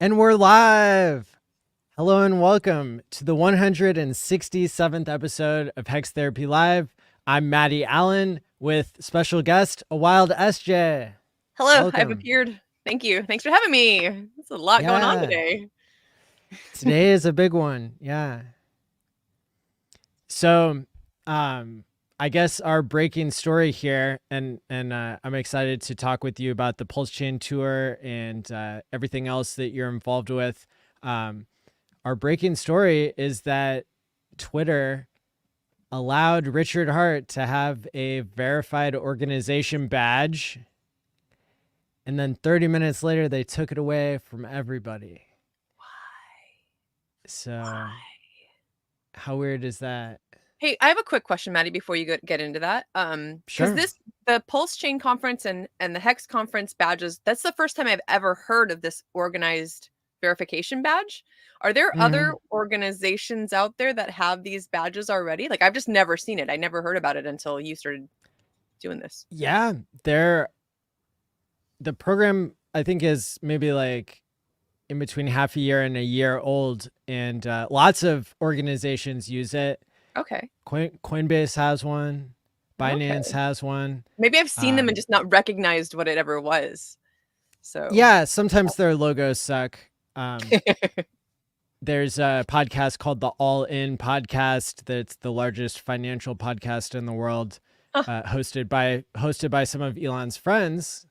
And we're live. Hello and welcome to the 167th episode of HEX Therapy Live. I'm Maddie ALLin with special guest, a wild SJ. Hello, I've Welcome. appeared. Thank you. Thanks for having me. There's a lot going on Yeah, today. today is a big one. Yeah. So, I guess our breaking story here, and I'm excited to talk with you about the Pulse Chain tour and everything else that you're involved with. Our breaking story is that Twitter allowed Richard Hart to have a verified organization badge, and then 30 minutes later they took it away from everybody. So how weird is that? Hey, I have a quick question, Maddie, before you get into that. Because Sure. the Pulse Chain conference and the HEX conference badges, that's the first time I've ever heard of this organized verification badge. Are there other Mhm. organizations out there that have these badges already? Like, I've just never seen it. I never heard about it until you started doing this. Yeah, the program I think is maybe like in between half a year and a year old, and lots of organizations use it. Okay. Coinbase has one. Binance Okay. has one. Maybe I've seen them and Um, just not recognized what it ever was. So, yeah, sometimes their logos suck. There's a podcast called the ALLin podcast that's the largest financial podcast in the world, hosted by some of Elon's friends.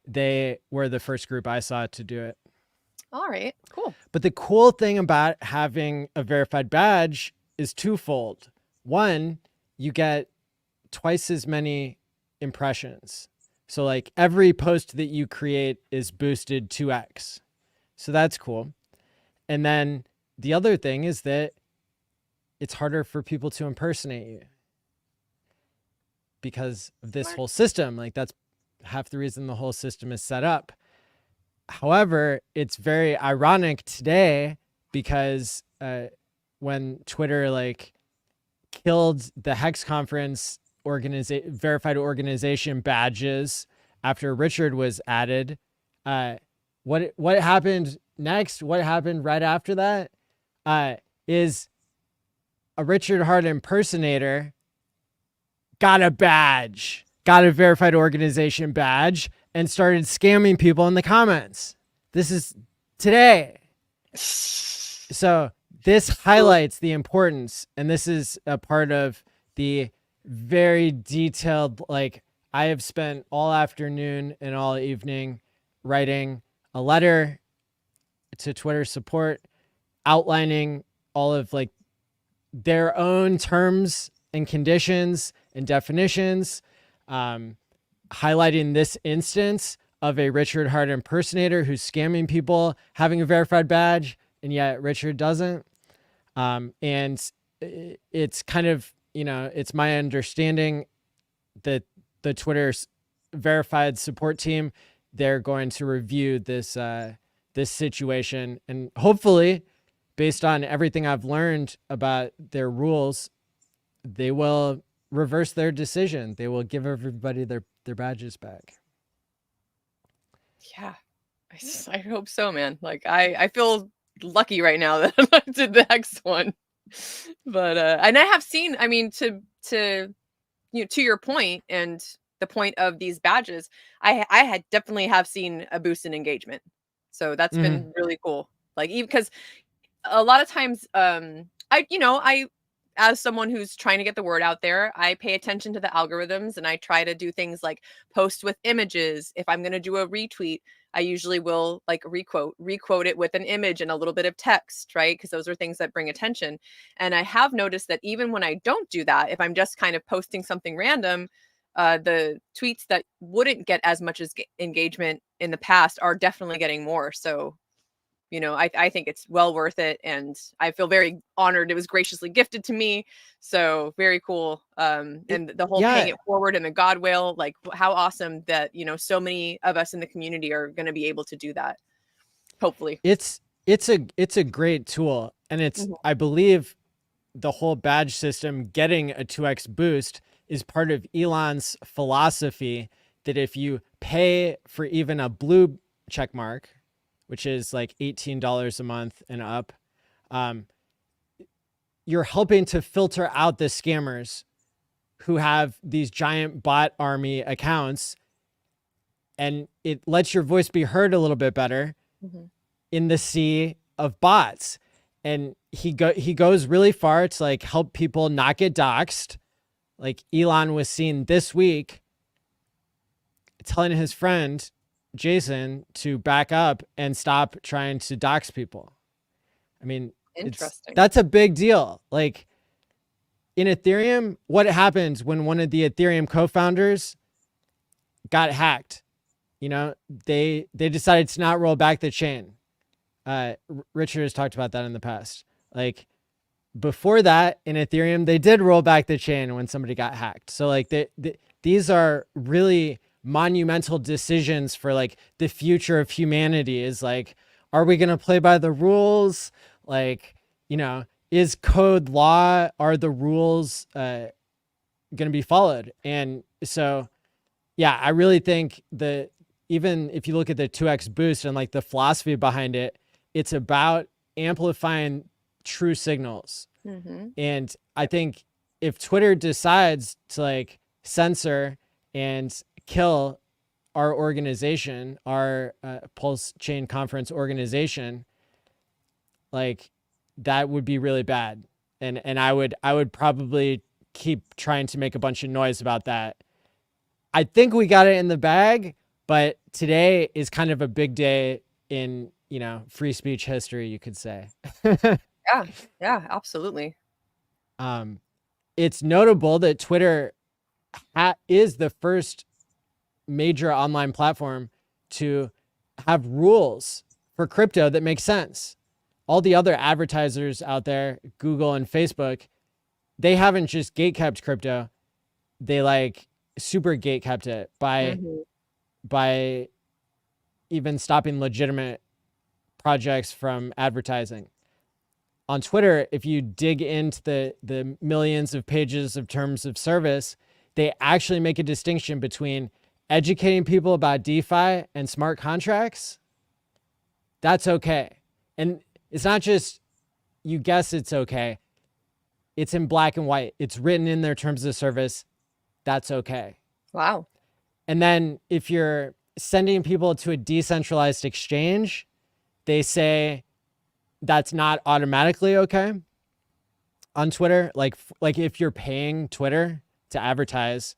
They were the first group I saw to do it. all right, cool. But the cool thing about having a verified badge is twofold. One, you get twice as many impressions. So like every post that you create is boosted 2x. So that's cool. And then the other thing is that it's harder for people to impersonate you because of this whole system. Like that's half the reason the whole system is set up. However, it's very ironic today because when Twitter like killed the HEX conference verified organization badges after Richard was added, what happened next? What happened right after that? Is a Richard Hart impersonator got a badge, got a verified organization badge, and started scamming people in the comments. This is today. So this highlights the importance, and this is a part of the very detailed, like I have spent all afternoon and all evening writing a letter to Twitter support outlining all of like their own terms and conditions and definitions, highlighting this instance of a Richard Hart impersonator who's scamming people having a verified badge, and yet Richard doesn't. And it's kind of, it's my understanding that the Twitter's verified support team, they're going to review this situation, and hopefully based on everything I've learned about their rules, they will reverse their decision. They will give everybody their badges back. Yeah, I hope so, man. Like I feel lucky right now that I did the Hex one. But and I have seen, I mean, to to your point and the point of these badges, I had definitely have seen a boost in engagement. So that's Mm-hmm. been really cool. Like even because a lot of times I as someone who's trying to get the word out there, I pay attention to the algorithms and I try to do things like post with images. If I'm going to do a retweet, I usually will like requote it with an image and a little bit of text, right? Because those are things that bring attention. And I have noticed that even when I don't do that, if I'm just kind of posting something random, the tweets that wouldn't get as much as engagement in the past are definitely getting more. So I think it's well worth it. And I feel very honored. It was graciously gifted to me. So very cool. And the whole paying Yeah, it forward and the God whale, like how awesome that, so many of us in the community are going to be able to do that. Hopefully. it's a great tool, and it's, Mhm. I believe, the whole badge system getting a 2x boost is part of Elon's philosophy that if you pay for even a blue check mark, which is like $18 a month and up, you're helping to filter out the scammers who have these giant bot army accounts, and it lets your voice be heard a little bit better in the sea of bots. And he goes really far to like help people not get doxxed. Like Elon was seen this week telling his friend Jason to back up and stop trying to dox people. I mean, Interesting. that's a big deal. Like in Ethereum, what happens when one of the Ethereum co-founders got hacked? You know, they decided to not roll back the chain. Richard has talked about that in the past. Like before that in Ethereum, they did roll back the chain when somebody got hacked. So like these are really monumental decisions for like the future of humanity. Is like, are we going to play by the rules? Like, you know, is code law? Are the rules going to be followed? And so, yeah, I really think that even if you look at the 2x boost and like the philosophy behind it, it's about amplifying true signals. And I think if Twitter decides to like censor and kill our organization, our Pulse Chain Conference organization, like that would be really bad. And I would probably keep trying to make a bunch of noise about that. I think we got it in the bag, but today is kind of a big day in, you know, free speech history, you could say. Yeah, absolutely. It's notable that Twitter is the first major online platform to have rules for crypto that make sense. All the other advertisers out there, Google and Facebook, they haven't just gatekept crypto. They like super gatekept it by even stopping legitimate projects from advertising. On Twitter, if you dig into the millions of pages of terms of service, they actually make a distinction between educating people about DeFi and smart contracts. That's okay. And it's not just you guess it's okay. It's in black and white. It's written in their terms of service. That's okay. Wow. And then if you're sending people to a decentralized exchange, they say that's not automatically okay on Twitter. Like if you're paying Twitter to advertise,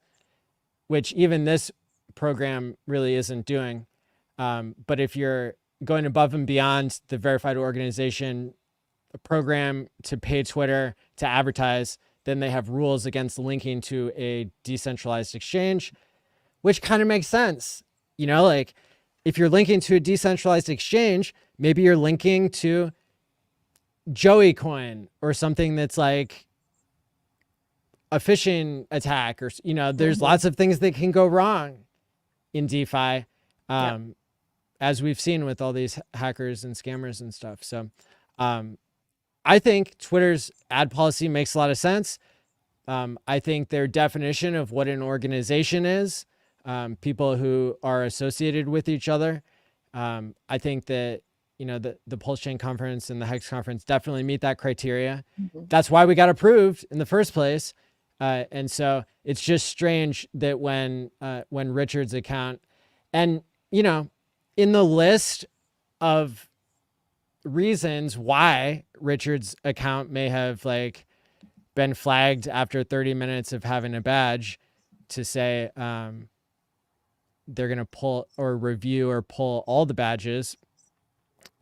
which even this program really isn't doing. But if you're going above and beyond the verified organization program to pay Twitter to advertise, then they have rules against linking to a decentralized exchange, which kind of makes sense. You know, like if you're linking to a decentralized exchange, maybe you're linking to Joey Coin or something that's like a phishing attack, or, you know, there's lots of things that can go wrong in DeFi, as we've seen with all these hackers and scammers and stuff. So I think Twitter's ad policy makes a lot of sense. I think their definition of what an organization is, people who are associated with each other, I think that, you know, the Pulse Chain Conference and the HEX Conference definitely meet that criteria. That's why we got approved in the first place. And so it's just strange that when Richard's account, and, you know, in the list of reasons why Richard's account may have like been flagged after 30 minutes of having a badge to say they're going to pull or review or pull all the badges,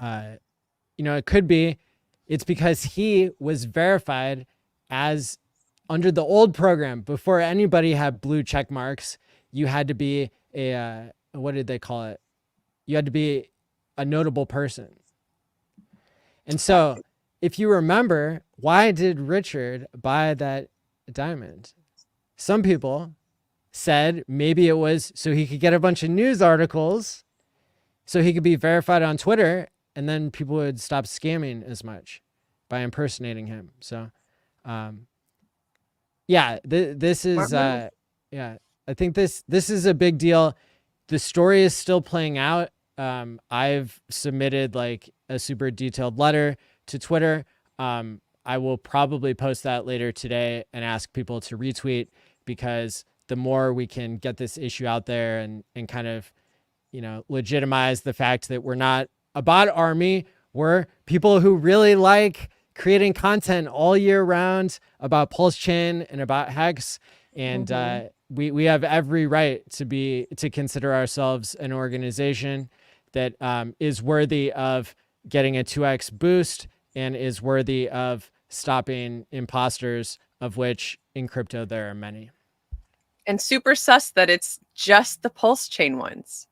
you know, it could be it's because he was verified as under the old program. Before anybody had blue check marks, you had to be a what did they call it? You had to be a notable person. And so if you remember, why did Richard buy that diamond? Some people said maybe it was so he could get a bunch of news articles so he could be verified on Twitter, and then people would stop scamming as much by impersonating him. So yeah, this is I think this is a big deal. The story is still playing out. I've submitted like a super detailed letter to Twitter. I will probably post that later today and ask people to retweet, because the more we can get this issue out there and kind of, legitimize the fact that we're not a bot army. We're people who really like creating content all year round about Pulse Chain and about HEX. And we have every right to consider ourselves an organization that is worthy of getting a 2x boost and is worthy of stopping imposters, of which in crypto there are many. And super sus that it's just the Pulse Chain ones.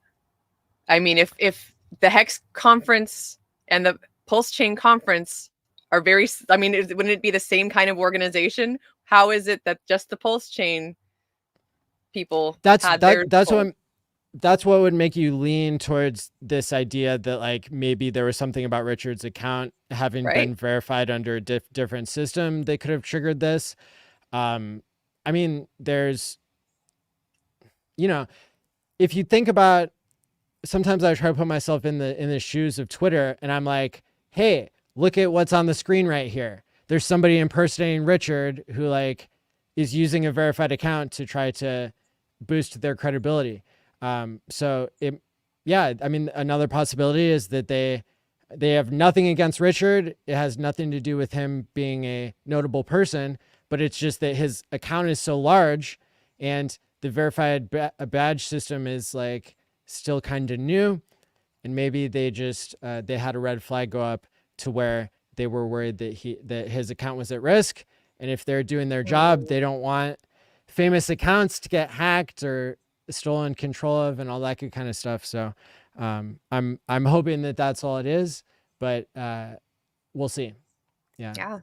I mean, if the HEX conference and the Pulse Chain conference are very, I mean, wouldn't it be the same kind of organization? How is it that just the Pulse Chain people That's had that that's full? what that's what would make you lean towards this idea that like maybe there was something about Richard's account having Right? been verified under a different system that could have triggered this. I mean, there's, if you think about, sometimes I try to put myself in the shoes of Twitter, and I'm like, hey, look at what's on the screen right here. There's somebody impersonating Richard who like is using a verified account to try to boost their credibility. So yeah, I mean, another possibility is that they have nothing against Richard. It has nothing to do with him being a notable person, but it's just that his account is so large, and the verified badge system is like still kind of new, and maybe they just they had a red flag go up to where they were worried that his account was at risk, and if they're doing their job, they don't want famous accounts to get hacked or stolen control of and all that good kind of stuff. So I'm hoping that that's all it is, but we'll see. Yeah.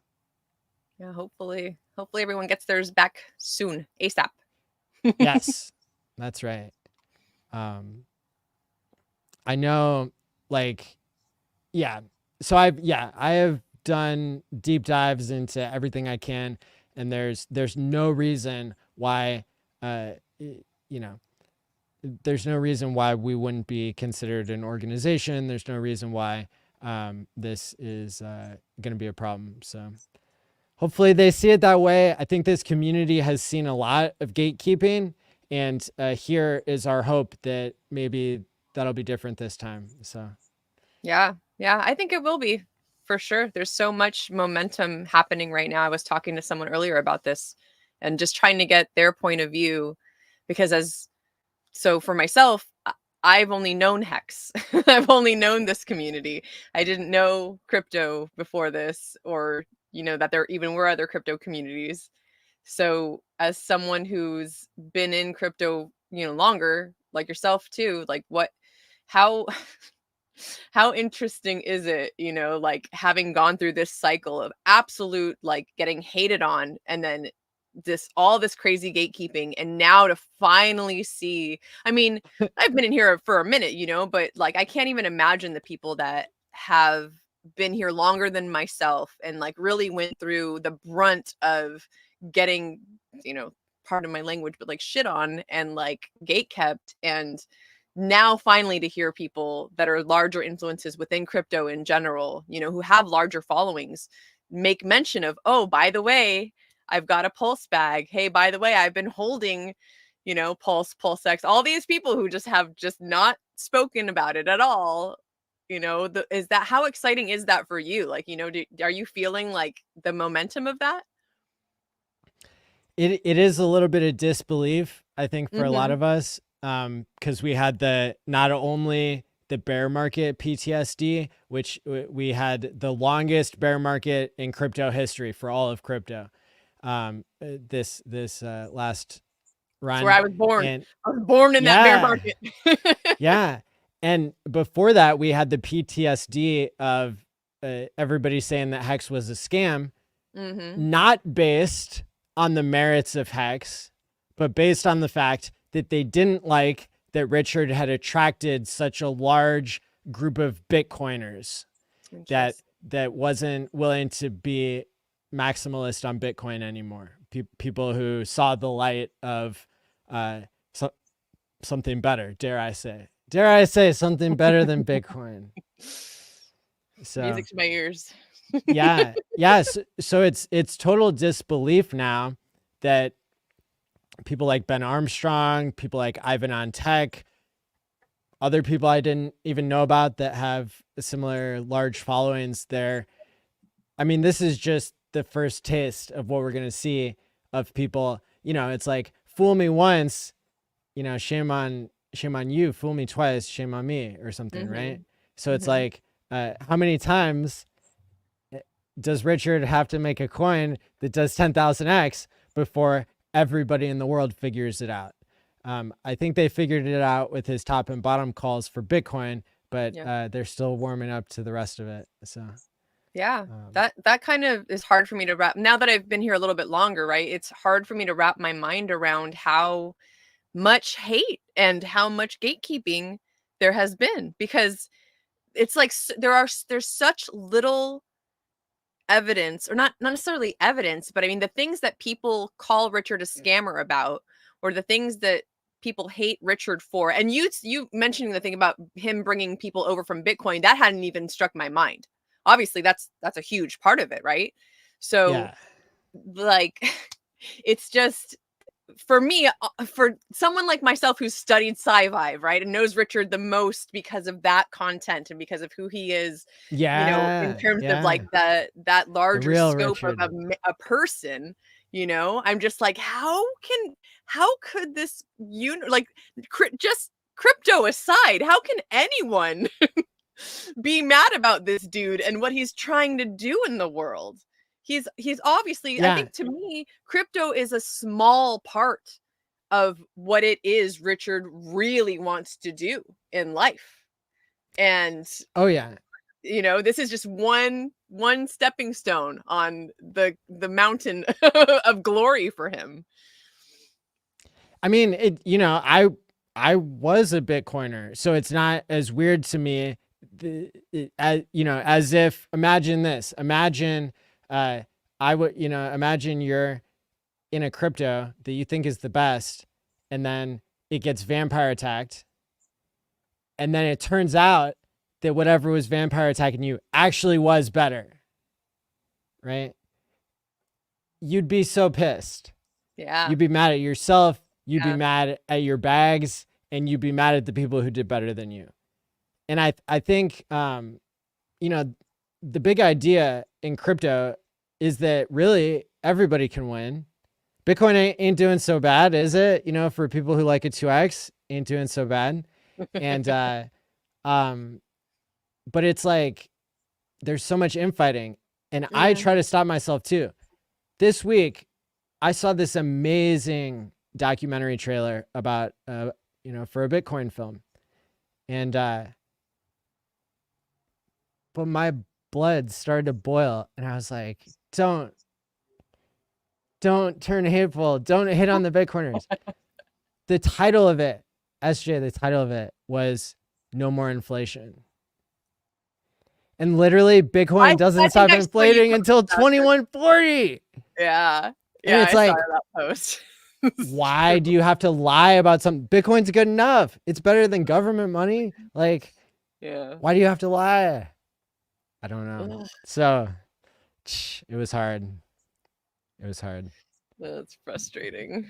Hopefully everyone gets theirs back soon, ASAP. Yes, that's right. I know, like, yeah. So I have done deep dives into everything I can, and there's no reason why, there's no reason why we wouldn't be considered an organization. There's no reason why this is going to be a problem. So hopefully they see it that way. I think this community has seen a lot of gatekeeping, and here is our hope that maybe that'll be different this time. So Yeah, I think it will be, for sure. There's so much momentum happening right now. I was talking to someone earlier about this and just trying to get their point of view, because so for myself, I've only known HEX. I've only known this community. I didn't know crypto before this, or that there even were other crypto communities. So as someone who's been in crypto, longer, like yourself too, like how how interesting is it, like having gone through this cycle of absolute like getting hated on, and then all this crazy gatekeeping, and now to finally see, I mean, I've been in here for a minute, but like I can't even imagine the people that have been here longer than myself and like really went through the brunt of getting, pardon my language, but like shit on and like gate kept. And now finally to hear people that are larger influences within crypto in general, who have larger followings, make mention of, oh, by the way, I've got a pulse bag. Hey, by the way, I've been holding, pulse X. All these people who have just not spoken about it at all. Is that, how exciting is that for you? Like, are you feeling like the momentum of that? it is a little bit of disbelief, I think, for a lot Mm-hmm. of us, because we had not only the bear market PTSD, which we had the longest bear market in crypto history for all of crypto, this last It's where run, I was born. and I was born in that bear yeah, market. yeah, and before that we had the PTSD of everybody saying that Hex was a scam, Mm-hmm. not based on the merits of Hex, but based on the fact that they didn't like that Richard had attracted such a large group of Bitcoiners that Interesting. wasn't willing to be maximalist on Bitcoin anymore. People who saw the light of uh, so- something better, dare I say. Dare I say something better than Bitcoin? So Music to my ears. yeah, yes. So it's total disbelief now that people like Ben Armstrong, people like Ivan on Tech, other people I didn't even know about that have similar large followings there. I mean, this is just the first taste of what we're going to see of people. You know, it's like fool me once, you know, shame on you, fool me twice, shame on me or something, right? Mm-hmm. So it's Mm-hmm. like how many times does Richard have to make a coin that does 10,000x before everybody in the world figures it out? I think they figured it out with his top and bottom calls for Bitcoin, but Yeah. they're still warming up to the rest of it. So Yeah. um, That kind of is hard for me to wrap. Now that I've been here a little bit longer, right? It's hard for me to wrap my mind around how much hate and how much gatekeeping there has been, because it's like there's such little evidence, or not necessarily evidence, but I mean the things that people call Richard a scammer about, or the things that people hate Richard for. And you mentioning the thing about him bringing people over from Bitcoin, that hadn't even struck my mind. Obviously that's a huge part of it, right? So yeah, like it's just, for me, for someone like myself who's studied sci-fi, right, and knows Richard the most because of that content and because of who he is, in yeah, terms of like yeah, that the larger real scope of Richard. a person, I'm just like, how could this like just crypto aside, how can anyone be mad about this dude and what he's trying to do in the world? He's obviously, I Yeah. think, to me, crypto is a small part of what it is Richard really wants to do in life. And Oh yeah. this is just one stepping stone on the mountain of glory for him. I mean, I was a Bitcoiner, so it's not as weird to me. As as if imagine this. Imagine, uh, I would imagine you're in a crypto that you think is the best, and then it gets vampire attacked, and then it turns out that whatever was vampire attacking you actually was better, right? You'd be so pissed. Yeah. You'd be mad at yourself. You'd be mad at your bags, and you'd be mad at the people who did better than you. And I think you know the big idea in crypto is that really everybody can win. Bitcoin ain't doing so bad, is it? For people who like a 2x, ain't doing so bad. And um, but it's like there's so much infighting, and I Yeah. try to stop myself too. This week, I saw this amazing documentary trailer about for a Bitcoin film, and but my blood started to boil, and I was like, don't turn hateful, don't hit on the Bitcoiners. The title of it, SJ, the title of it was "No More Inflation," and literally Bitcoin I doesn't think stop I saw you inflating post until that. 2140. Yeah. And Yeah, it's I saw like, that post. It's why do true. you have to lie about something? Bitcoin's good enough. It's better than government money. Like, Yeah. why do you have to lie? I don't know. Ugh, So it was hard. It was hard. that's frustrating.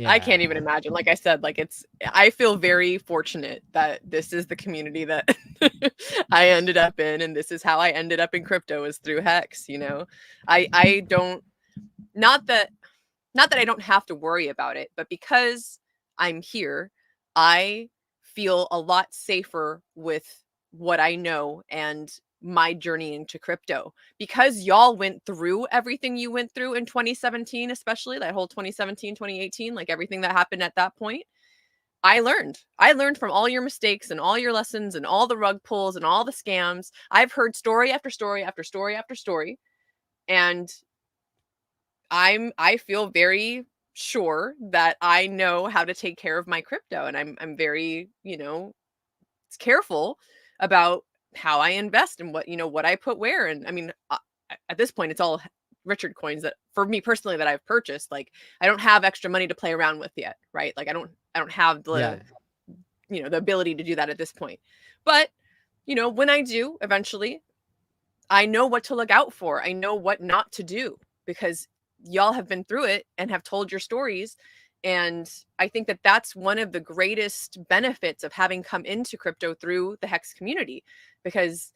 I can't Yeah. even imagine. Like I said, I feel very fortunate that this is the community that I ended up in, and this is how I ended up in crypto, is through Hex. I don't, not that not that I don't have to worry about it, but because I'm here, I feel a lot safer with what I know and my journey into crypto, because y'all went through everything you went through in 2017, especially that whole 2017, 2018, like everything that happened at that point. I learned from all your mistakes and all your lessons and all the rug pulls and all the scams. I've heard story after story after story after story, and I feel very sure that I know how to take care of my crypto, and I'm very, careful about how I invest and what I put where. And I mean, at this point it's all Richard coins that, for me personally, that I've purchased. Like, I don't have extra money to play around with yet, right? Like, I don't have the Yeah. the ability to do that at this point. But, when I do eventually, I know what to look out for. I know what not to do because y'all have been through it and have told your stories. And I think that that's one of the greatest benefits of having come into crypto through the HEX community, because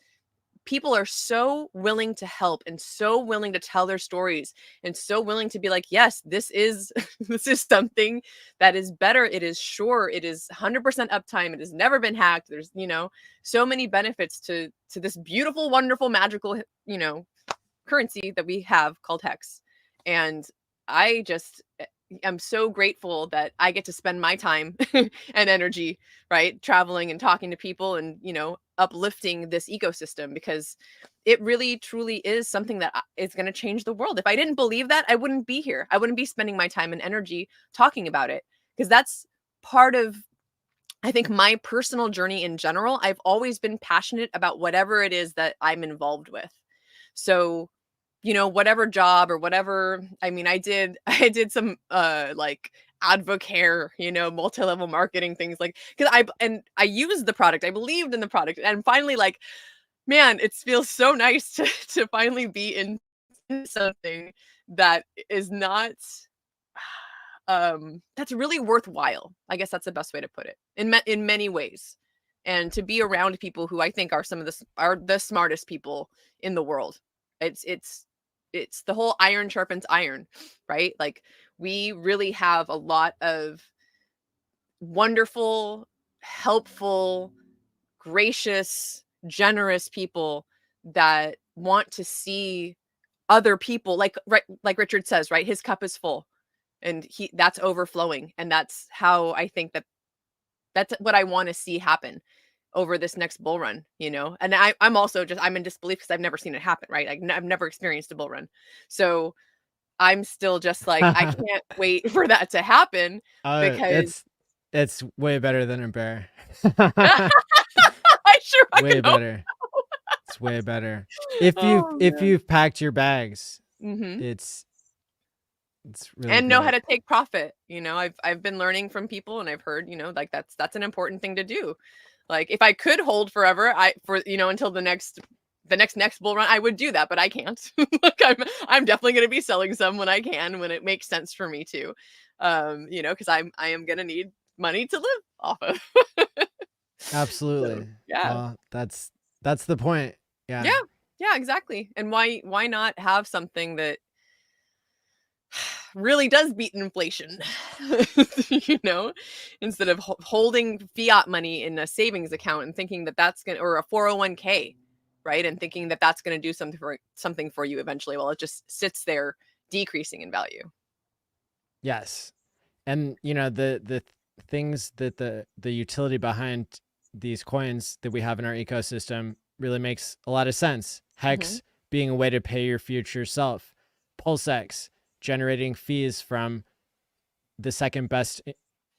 people are so willing to help and so willing to tell their stories and so willing to be like, yes, this is this is something that is better. It is sure. It is 100% uptime. It has never been hacked. There's, so many benefits to this beautiful, wonderful, magical, currency that we have called HEX. And I just am so grateful that I get to spend my time and energy, right, traveling and talking to people and, uplifting this ecosystem, because it really truly is something that is going to change the world. If I didn't believe that, I wouldn't be here. I wouldn't be spending my time and energy talking about it, because that's part of, I think, my personal journey in general. I've always been passionate about whatever it is that I'm involved with. So, whatever job or whatever, I mean, I did some like advocare, multi-level marketing things, like, because I used the product. I believed in the product. And finally, like, man, it feels so nice to finally be in something that is not that's really worthwhile. I guess that's the best way to put it, in many ways. And to be around people who I think are are the smartest people in the world. It's the whole iron sharpens iron, right? Like, we really have a lot of wonderful, helpful, gracious, generous people that want to see other people, like Richard says, right? His cup is full and that's overflowing. And that's how I think that's what I want to see happen over this next bull run, and I'm in disbelief because I've never seen it happen, right? I've never experienced a bull run. So I'm still just like, I can't wait for that to happen, because it's way better than a bear. I way better. It's way better. If you've packed your bags, it's really and know great. how to take profit. I've been learning from people, and I've heard, like, that's an important thing to do. Like, if I could hold forever, until the next bull run, I would do that, but I can't. Like, I'm definitely going to be selling some when I can, when it makes sense for me to, because I am going to need money to live off of. Absolutely. So, yeah. Well, that's the point. Yeah. Yeah, exactly. And why not have something that really does beat inflation, instead of holding fiat money in a savings account and thinking that that's going to, or a 401k, right? And thinking that that's going to do something for you eventually, while it just sits there decreasing in value. Yes. And the things that the utility behind these coins that we have in our ecosystem really makes a lot of sense. HEX being a way to pay your future self. PulseX generating fees from the second best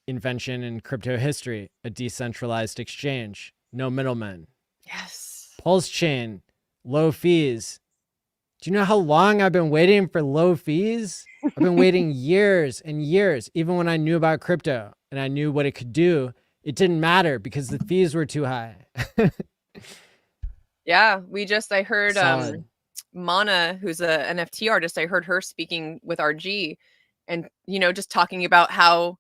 invention in crypto history, a decentralized exchange, no middlemen. Yes. Onchain, low fees. Do you know how long I've been waiting for low fees? I've been waiting years and years. Even when I knew about crypto and I knew what it could do, it didn't matter because the fees were too high. Yeah, I heard Solid. Mana, who's a NFT artist, I heard her speaking with RG, and just talking about how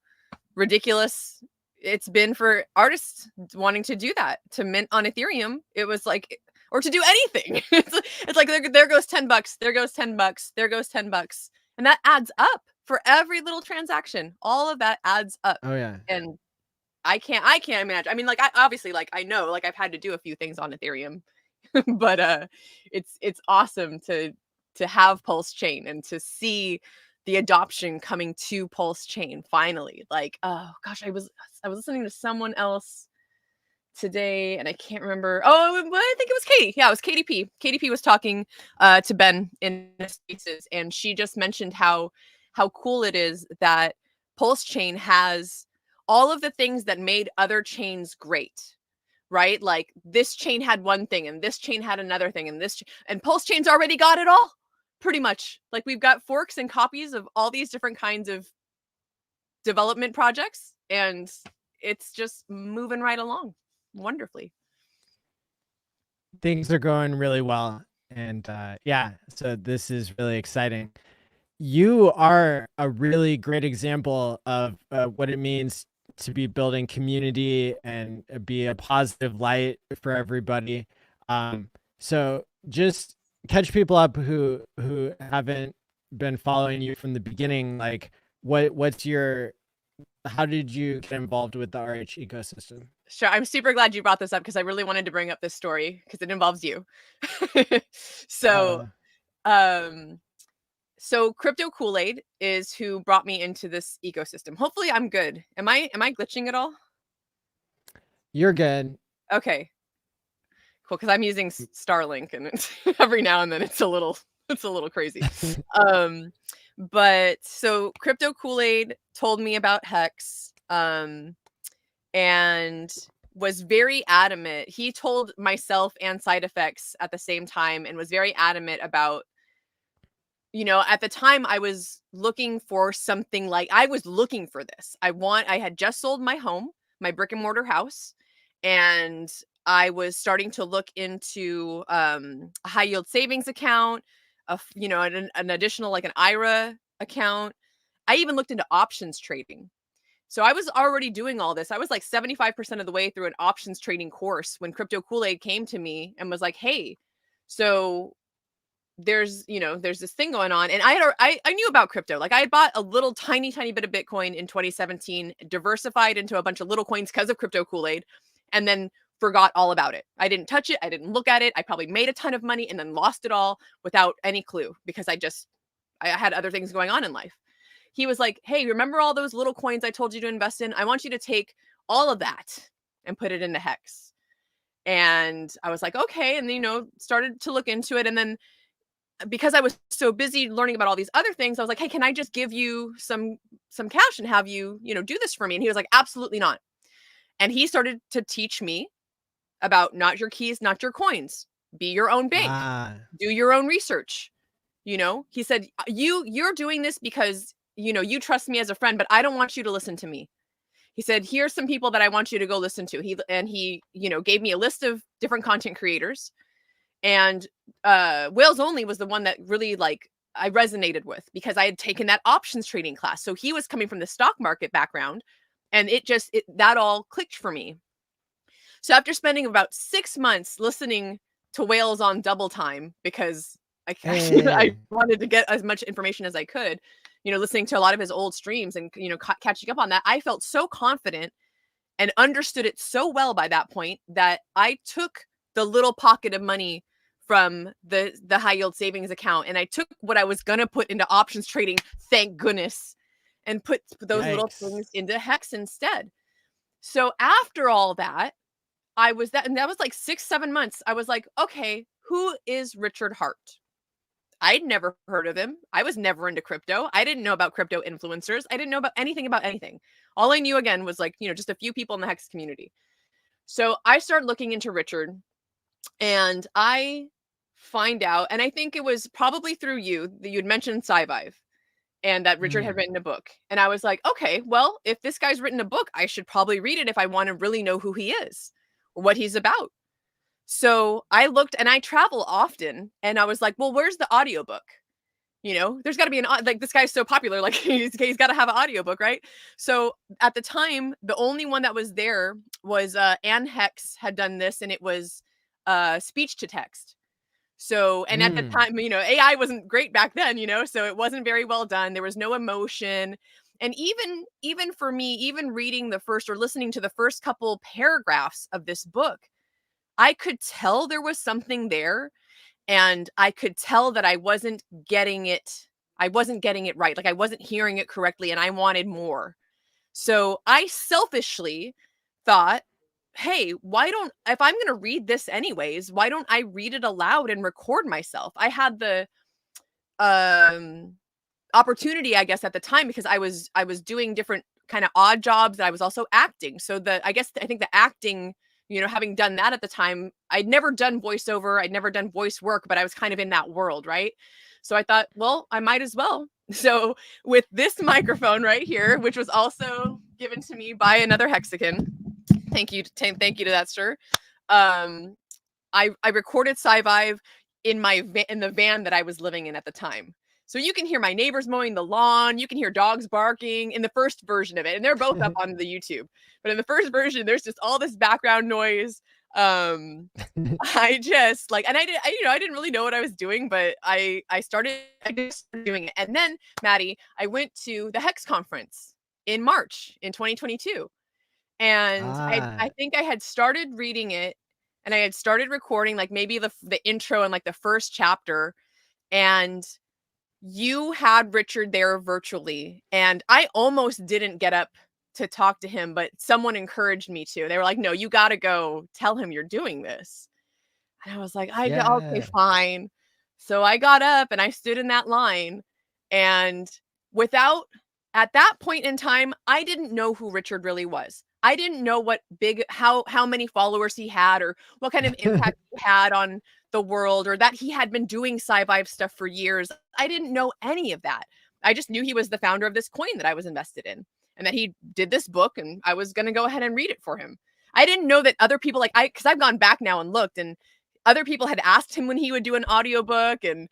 ridiculous it's been for artists wanting to do that, to mint on Ethereum. It was like, or to do anything. It's like, there goes $10, there goes $10, there goes $10, and that adds up for every little transaction. All of that adds up. Oh yeah. And I can't imagine. I mean, like, I obviously, like, I know, like, I've had to do a few things on Ethereum, but it's awesome to have Pulse Chain and to see the adoption coming to Pulse Chain finally. Like, oh gosh, I was listening to someone else today and I can't remember. Oh, I think it was Katie. Yeah, it was KDP. KDP was talking to Ben in the spaces, and she just mentioned how cool it is that Pulse Chain has all of the things that made other chains great. Right? Like, this chain had one thing and this chain had another thing, and Pulse Chain's already got it all. Pretty much. Like, we've got forks and copies of all these different kinds of development projects, and it's just moving right along wonderfully. Things are going really well. And yeah, so this is really exciting. You are a really great example of what it means to be building community and be a positive light for everybody. So just catch people up who haven't been following you from the beginning. Like, what's your how did you get involved with the RH ecosystem? Sure. I'm super glad you brought this up because I really wanted to bring up this story because it involves you. So, um, so Crypto Kool-Aid is who brought me into this ecosystem. Hopefully I'm good. Am I glitching at all? You're good. Okay. Cool, because I'm using Starlink and it's, every now and then it's a little crazy. But so Crypto Kool-Aid told me about HEX, and was very adamant. He told myself and Side Effects at the same time and was very adamant about, at the time I was looking for something like, I was looking for this. I had just sold my home, my brick and mortar house, and I was starting to look into a high yield savings account, an additional like an IRA account. I even looked into options trading. So I was already doing all this. I was like 75% of the way through an options trading course when Crypto Kool-Aid came to me and was like, "Hey, so there's this thing going on." And I knew about crypto. Like I had bought a little tiny bit of Bitcoin in 2017, diversified into a bunch of little coins because of Crypto Kool-Aid, and then forgot all about it. I didn't touch it. I didn't look at it. I probably made a ton of money and then lost it all without any clue because I had other things going on in life. He was like, "Hey, remember all those little coins I told you to invest in? I want you to take all of that and put it into HEX." And I was like, "Okay." And, started to look into it. And then because I was so busy learning about all these other things, I was like, "Hey, can I just give you some cash and have you, do this for me?" And he was like, "Absolutely not." And he started to teach me about not your keys, not your coins. Be your own bank. Do your own research. He said, you're doing this because, you trust me as a friend, but I don't want you to listen to me. He said, here's some people that I want you to go listen to. He gave me a list of different content creators, and Whales Only was the one that really I resonated with because I had taken that options trading class. So he was coming from the stock market background, and that all clicked for me. So after spending about 6 months listening to Whales on double time because I wanted to get as much information as I could, listening to a lot of his old streams and, catching up on that, I felt so confident and understood it so well by that point that I took the little pocket of money from the high yield savings account and I took what I was going to put into options trading, thank goodness, and put those little things into HEX instead. So after all that, and that was like 6-7 months. I was like, okay, who is Richard Hart? I'd never heard of him. I was never into crypto. I didn't know about crypto influencers. I didn't know about anything. All I knew again was just a few people in the HEX community. So I started looking into Richard, and I find out, and I think it was probably through you that you'd mentioned Sci-Vive and that Richard had written a book. And I was like, okay, well, if this guy's written a book, I should probably read it if I want to really know who he is or what he's about. So I looked, and I travel often, and I was like, well, where's the audiobook? There's got to be this guy's so popular, like he's got to have an audiobook, right? So at the time, the only one that was there was Ann Hex had done this, and it was speech to text. So, and at the time, AI wasn't great back then, so it wasn't very well done. There was no emotion. And even for me, even reading the first or listening to the first couple paragraphs of this book, I could tell there was something there, and I could tell that I wasn't getting it. I wasn't getting it right. Like I wasn't hearing it correctly, and I wanted more. So I selfishly thought, hey, if I'm going to read this anyways, why don't I read it aloud and record myself? I had the opportunity, I guess, at the time because I was doing different kind of odd jobs. I was also acting. So I think the acting, having done that at the time, I'd never done voiceover. I'd never done voice work, but I was kind of in that world, right? So I thought, well, I might as well. So with this microphone right here, which was also given to me by another Hexagon. Thank you to that sir. I recorded Sci-Vive in the van that I was living in at the time. So you can hear my neighbors mowing the lawn, you can hear dogs barking in the first version of it, and they're both up on the YouTube. But in the first version, there's just all this background noise. I just like, and I didn't really know what I was doing, but I just started doing it. And then, Maddie, I went to the HEX conference in March in 2022. And I think I had started reading it, and I had started recording like maybe the intro and like the first chapter, and you had Richard there virtually, and I almost didn't get up to talk to him, but someone encouraged me to. They were like, "No, you got to go tell him you're doing this." And I was like, okay, fine. So I got up and I stood in that line, and at that point in time, I didn't know who Richard really was. I didn't know how many followers he had, or what kind of impact he had on the world, or that he had been doing Sci-Vive stuff for years. I didn't know any of that. I just knew he was the founder of this coin that I was invested in, and that he did this book, and I was going to go ahead and read it for him. I didn't know that other people because I've gone back now and looked, and other people had asked him when he would do an audiobook, and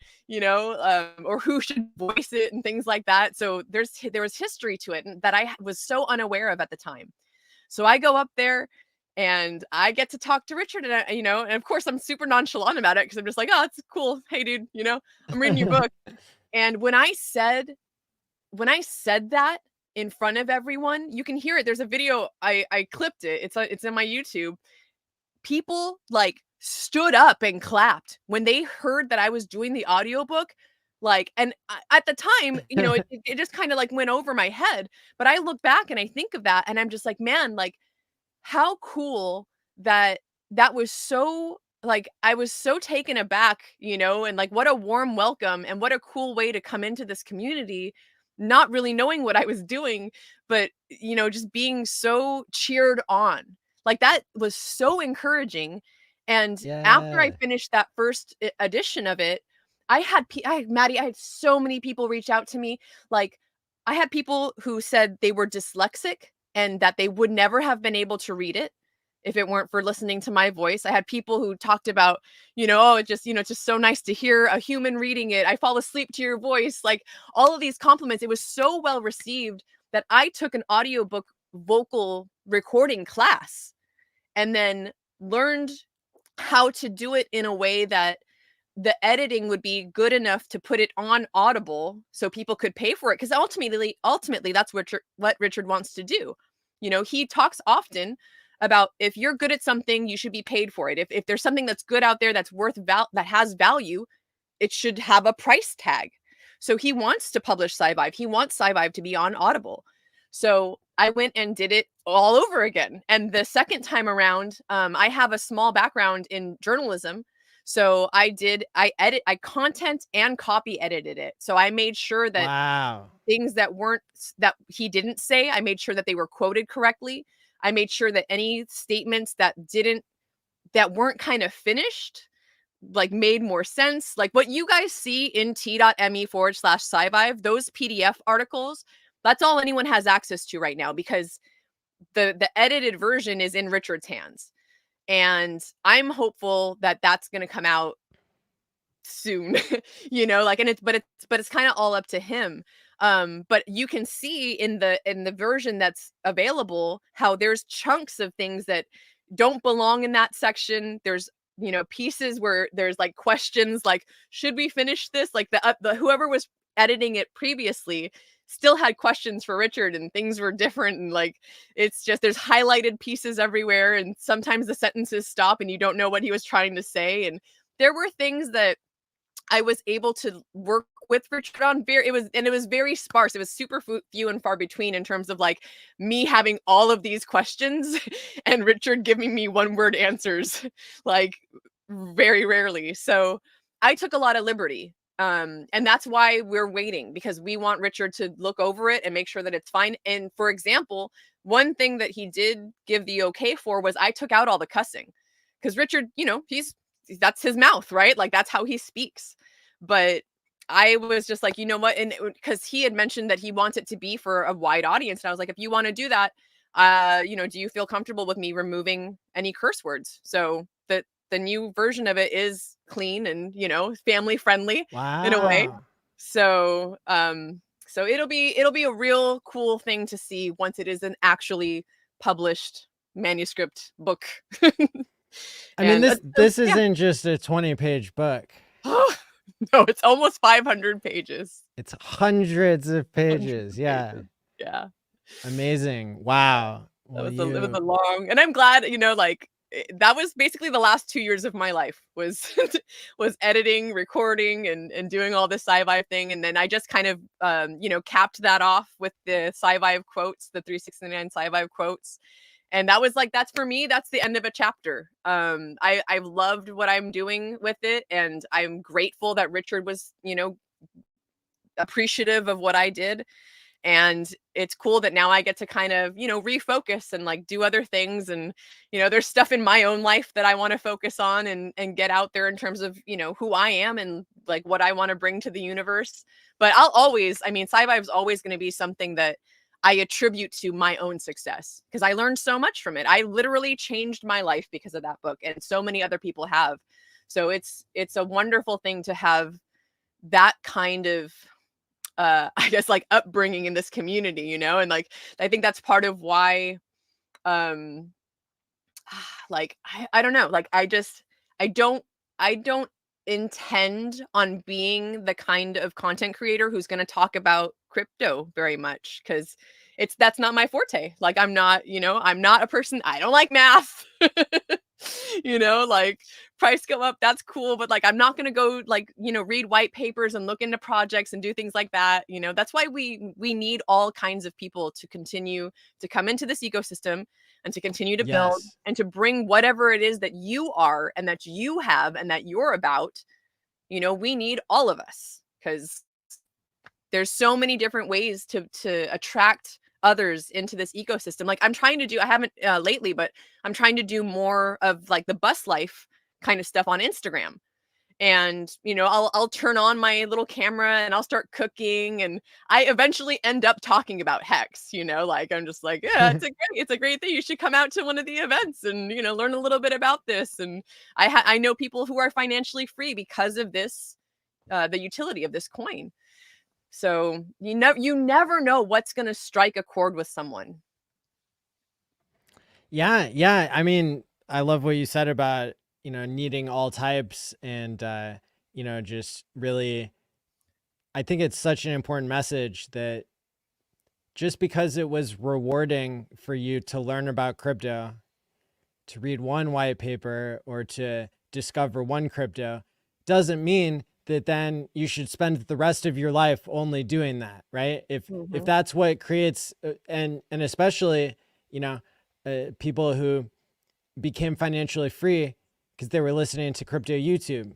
or who should voice it and things like that. So there was history to it, and that I was so unaware of at the time. So I go up there and I get to talk to Richard, and and of course I'm super nonchalant about it, because I'm just like, oh, it's cool. Hey dude, I'm reading your book. And when I said that in front of everyone, you can hear it. There's a video, I clipped it. It's in my YouTube. People like stood up and clapped when they heard that I was doing the audiobook. And at the time, it just kind of like went over my head. But I look back and I think of that, and I'm just like, man, like how cool that was. So like, I was so taken aback, and like, what a warm welcome, and what a cool way to come into this community, not really knowing what I was doing, but just being so cheered on. Like, that was so encouraging. And after I finished that first edition of it, Maddie, I had so many people reach out to me. Like, I had people who said they were dyslexic and that they would never have been able to read it if it weren't for listening to my voice. I had people who talked about, oh, it's just so nice to hear a human reading it. I fall asleep to your voice. Like, all of these compliments. It was so well received that I took an audiobook vocal recording class, and then learned how to do it in a way that the editing would be good enough to put it on Audible so people could pay for it. Because ultimately, that's what Richard wants to do. He talks often about, if you're good at something, you should be paid for it. If there's something that's good out there that's that has value, it should have a price tag. So he wants to publish Sci-Vive. He wants Sci-Vive to be on Audible. So I went and did it all over again. And the second time around, I have a small background in journalism. So I content and copy edited it. So I made sure that things that he didn't say, I made sure that they were quoted correctly. I made sure that any statements that weren't kind of finished, like, made more sense. Like, what you guys see in t.me/Sci-Vive, those PDF articles, that's all anyone has access to right now, because the edited version is in Richard's hands. And I'm hopeful that that's going to come out soon, but it's kind of all up to him. But you can see in the version that's available how there's chunks of things that don't belong in that section. There's pieces where there's like questions like, should we finish this? Like, the whoever was editing it previously still had questions for Richard, and things were different, and like, it's just, there's highlighted pieces everywhere, and sometimes the sentences stop and you don't know what he was trying to say. And there were things that I was able to work with Richard on. It was very sparse. It was super few and far between in terms of like me having all of these questions and Richard giving me one-word answers, like, very rarely. So I took a lot of liberty. And that's why we're waiting, because we want Richard to look over it and make sure that it's fine. And for example, one thing that he did give the okay for was I took out all the cussing, because Richard, that's his mouth, right? Like, that's how he speaks. But I was just like, you know what? And because he had mentioned that he wants it to be for a wide audience. And I was like, if you want to do that, do you feel comfortable with me removing any curse words? So that the new version of it is clean and, family friendly in a way. Wow. So it'll be a real cool thing to see once it is an actually published manuscript book. I mean, And this yeah. isn't just a 20-page book. No, it's almost 500 pages. It's hundreds of 100 pages. Yeah. pages. Yeah. Amazing. Wow. That Well, was it was a long, and I'm glad, that was basically the last 2 years of my life was was editing, recording, and doing all this sci-fi thing, and then I just kind of capped that off with the sci-fi quotes, the 369 sci-fi quotes. And that was like, that's for me, that's the end of a chapter. I've loved what I'm doing with it, and I'm grateful that Richard was, appreciative of what I did. And it's cool that now I get to kind of, refocus and like do other things. And, there's stuff in my own life that I want to focus on and get out there in terms of, who I am and like what I want to bring to the universe. But sci-fi is always going to be something that I attribute to my own success because I learned so much from it. I literally changed my life because of that book, and so many other people have. So it's a wonderful thing to have that kind of I guess like upbringing in this community, and like I think that's part of why um like I don't know, like I don't intend on being the kind of content creator who's going to talk about crypto very much because that's not my forte. Like I'm not a person, I don't like math. Like price go up, that's cool, but like I'm not going to go like, read white papers and look into projects and do things like that. That's why we need all kinds of people to continue to come into this ecosystem and to continue to build yes. and to bring whatever it is that you are and that you have and that you're about. We need all of us because there's so many different ways to attract others into this ecosystem. Like I'm trying to do, I haven't lately, but I'm trying to do more of like the bus life kind of stuff on Instagram. And I'll turn on my little camera and I'll start cooking, and I eventually end up talking about HEX. Like I'm just like, yeah, it's a great thing. You should come out to one of the events and learn a little bit about this. And I know people who are financially free because of this, the utility of this coin. So you never know what's going to strike a chord with someone. Yeah. Yeah. I mean, I love what you said about, needing all types and, just really, I think it's such an important message that just because it was rewarding for you to learn about crypto, to read one white paper or to discover one crypto, doesn't mean that then you should spend the rest of your life only doing that, right? If that's what creates and especially, people who became financially free because they were listening to crypto YouTube.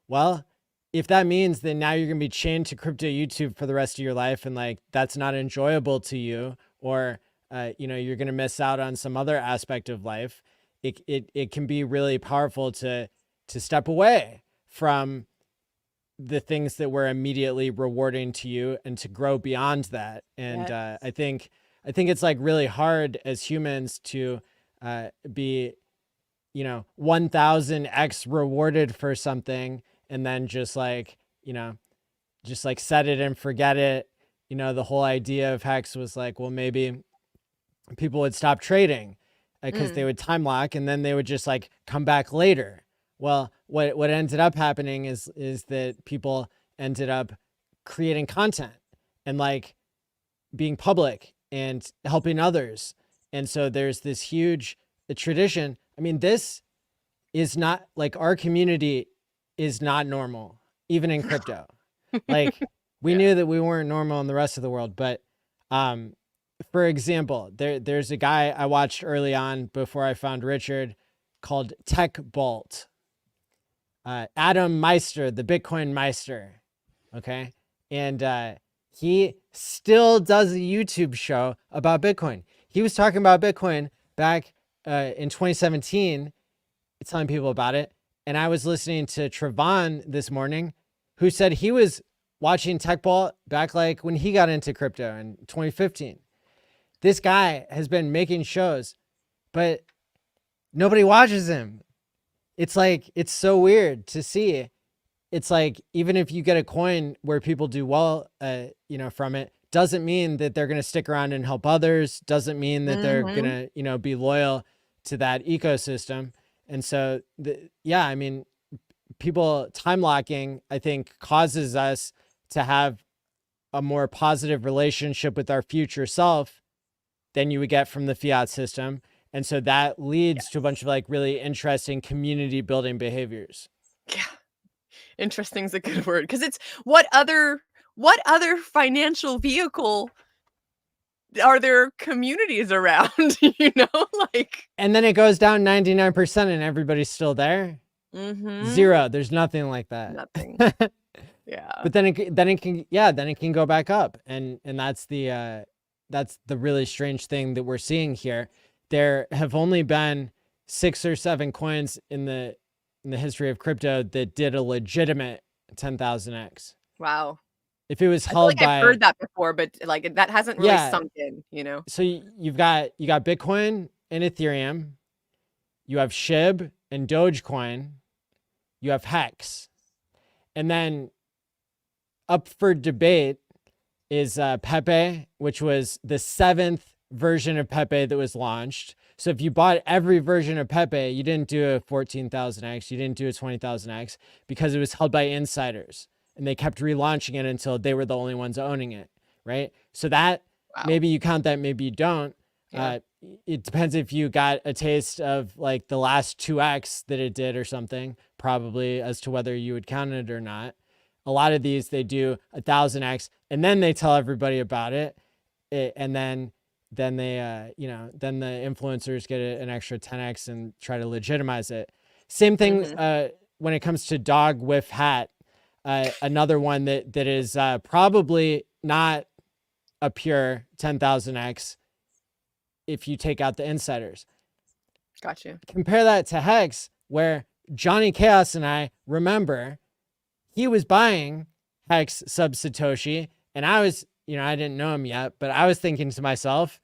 Well, if that means that now you're going to be chained to crypto YouTube for the rest of your life and like that's not enjoyable to you, or you're going to miss out on some other aspect of life, it can be really powerful to step away from the things that were immediately rewarding to you and to grow beyond that. And Yes. I think it's like really hard as humans to be 1000x rewarded for something and then just like set it and forget it. The whole idea of HEX was like, well, maybe people would stop trading because they would time lock and then they would just like come back later. Well, what ended up happening is that people ended up creating content and like being public and helping others. And so there's this huge tradition. I mean, this is not like, our community is not normal, even in crypto. Like we Yeah. knew that we weren't normal in the rest of the world. But for example, there's a guy I watched early on before I found Richard called Tech Bolt. Adam Meister, the Bitcoin Meister. Okay. And he still does a YouTube show about Bitcoin. He was talking about Bitcoin back in 2017, telling people about it. And I was listening to Trevon this morning, who said he was watching Tech Bolt back like when he got into crypto in 2015. this guy has been making shows, but nobody watches him. It's like, it's so weird to see. It's like, even if you get a coin where people do well, from it, doesn't mean that they're going to stick around and help others. Doesn't mean that they're going to, be loyal to that ecosystem. And so, I mean, people time locking, I think, causes us to have a more positive relationship with our future self than you would get from the fiat system. And so that leads to a bunch of like really interesting community building behaviors. Yeah. Interesting is a good word, because it's what other financial vehicle are there communities around? Like, and then it goes down 99% and everybody's still there. Zero. There's nothing like that. Nothing. Yeah. But then it can go back up, and that's the really strange thing that we're seeing here. There have only been 6 or 7 coins in the history of crypto that did a legitimate 10,000x. Wow. If it was held by, I've heard that before, but like that hasn't really sunk in, So you've got Bitcoin and Ethereum, you have SHIB and Dogecoin, you have HEX, and then up for debate is Pepe, which was the 7th version of Pepe that was launched. So if you bought every version of Pepe, you didn't do a 14,000x, you didn't do a 20,000x, because it was held by insiders and they kept relaunching it until they were the only ones owning it, right? So that, maybe you count that, maybe you don't. Yeah. It depends if you got a taste of like the last 2x that it did or something, probably, as to whether you would count it or not. A lot of these, they do 1,000x and then they tell everybody about it. And then they, then the influencers get an extra 10x and try to legitimize it. Same thing when it comes to Dog with Hat, another one that is probably not a pure 10,000x if you take out the insiders. Gotcha. Compare that to HEX, where Johnny Chaos and I remember he was buying HEX sub Satoshi, and I was, I didn't know him yet, but I was thinking to myself,